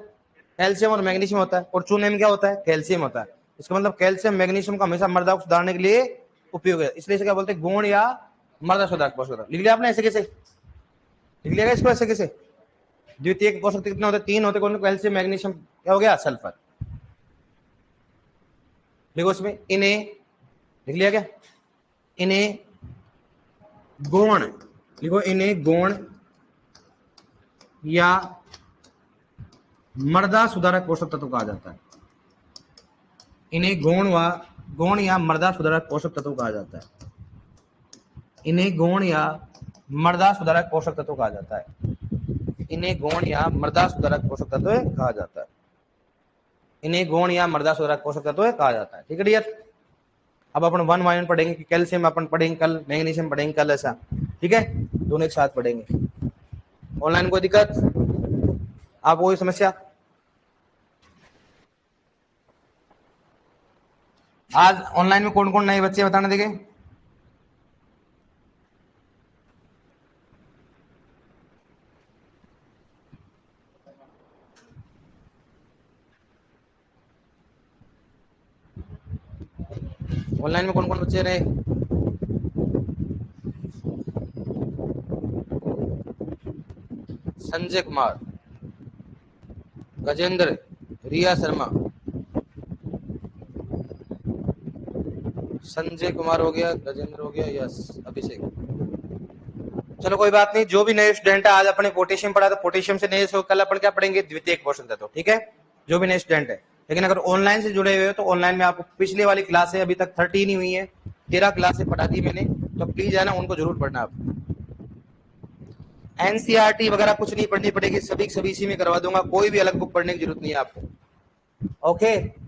कैल्शियम और मैग्नीशियम होता है। और चूने में क्या होता है? कैल्शियम होता है। इसका मतलब कैल्शियम मैग्नीशियम का हमेशा मृदा को सुधारने के लिए उपयोग है, इसलिए इसे क्या बोलते हैं? गौण या मृदा सुधारक पोषक तत्व। लिख लिया आपने ऐसे कैसे? लिख लिया इसको ऐसे कैसे? द्वितीय पोषक तत्व कितने होते? 3 होते। कौन? कैल्शियम, मैग्नीशियम, क्या हो गया? सल्फर। देखो इसमें इन्हें लिख लिया क्या? इन्हें गौण लिखो, इन्हें गौण या मृदा सुधारक पोषक तत्व कहा जाता है। इन्हें गौण या मृदा सुधारक पोषक तत्व कहा जाता है। इन्हें गौण या मृदा सुधारक पोषक तत्व कहा जाता है। इन्हें गौण या मृदा सुधारक पोषक तत्व कहा जाता है। इन्हें गौण या मृदा सुधारक पोषक तत्व कहा जाता है। ठीक है डियर। अब अपन 1 वायन पढ़ेंगे कि कैल्शियम अपन पढ़ेंगे कल, मैग्नीशियम पढ़ेंगे कल, ऐसा। ठीक है, दोनों एक साथ पढ़ेंगे। ऑनलाइन कोई दिक्कत, आप कोई समस्या? आज ऑनलाइन में कौन कौन नए बच्चे बताने देंगे? ऑनलाइन में कौन कौन बच्चे रहे? संजय कुमार, गजेंद्र, रिया शर्मा, संजय कुमार हो गया, गजेंद्र हो गया, यस, अभिषेक। चलो कोई बात नहीं, जो भी नए स्टूडेंट है, आज अपने पोटेशियम पढ़ा तो पोटेशियम से नए, कल अपन क्या पढ़ेंगे? द्वितीयक पोषक तत्व। ठीक है, जो भी नए स्टूडेंट है। लेकिन अगर ऑनलाइन से जुड़े हुए हो तो ऑनलाइन में आपको पिछले वाली क्लास है, अभी तक 13 नहीं हुई है, 13 क्लासें पढ़ा दी मैंने, तो प्लीज है ना, उनको जरूर पढ़ना। आप एनसीईआरटी वगैरह कुछ नहीं पढ़नी पड़ेगी, सभी इसी में करवा दूंगा, कोई भी अलग बुक पढ़ने की जरूरत नहीं है आपको। ओके।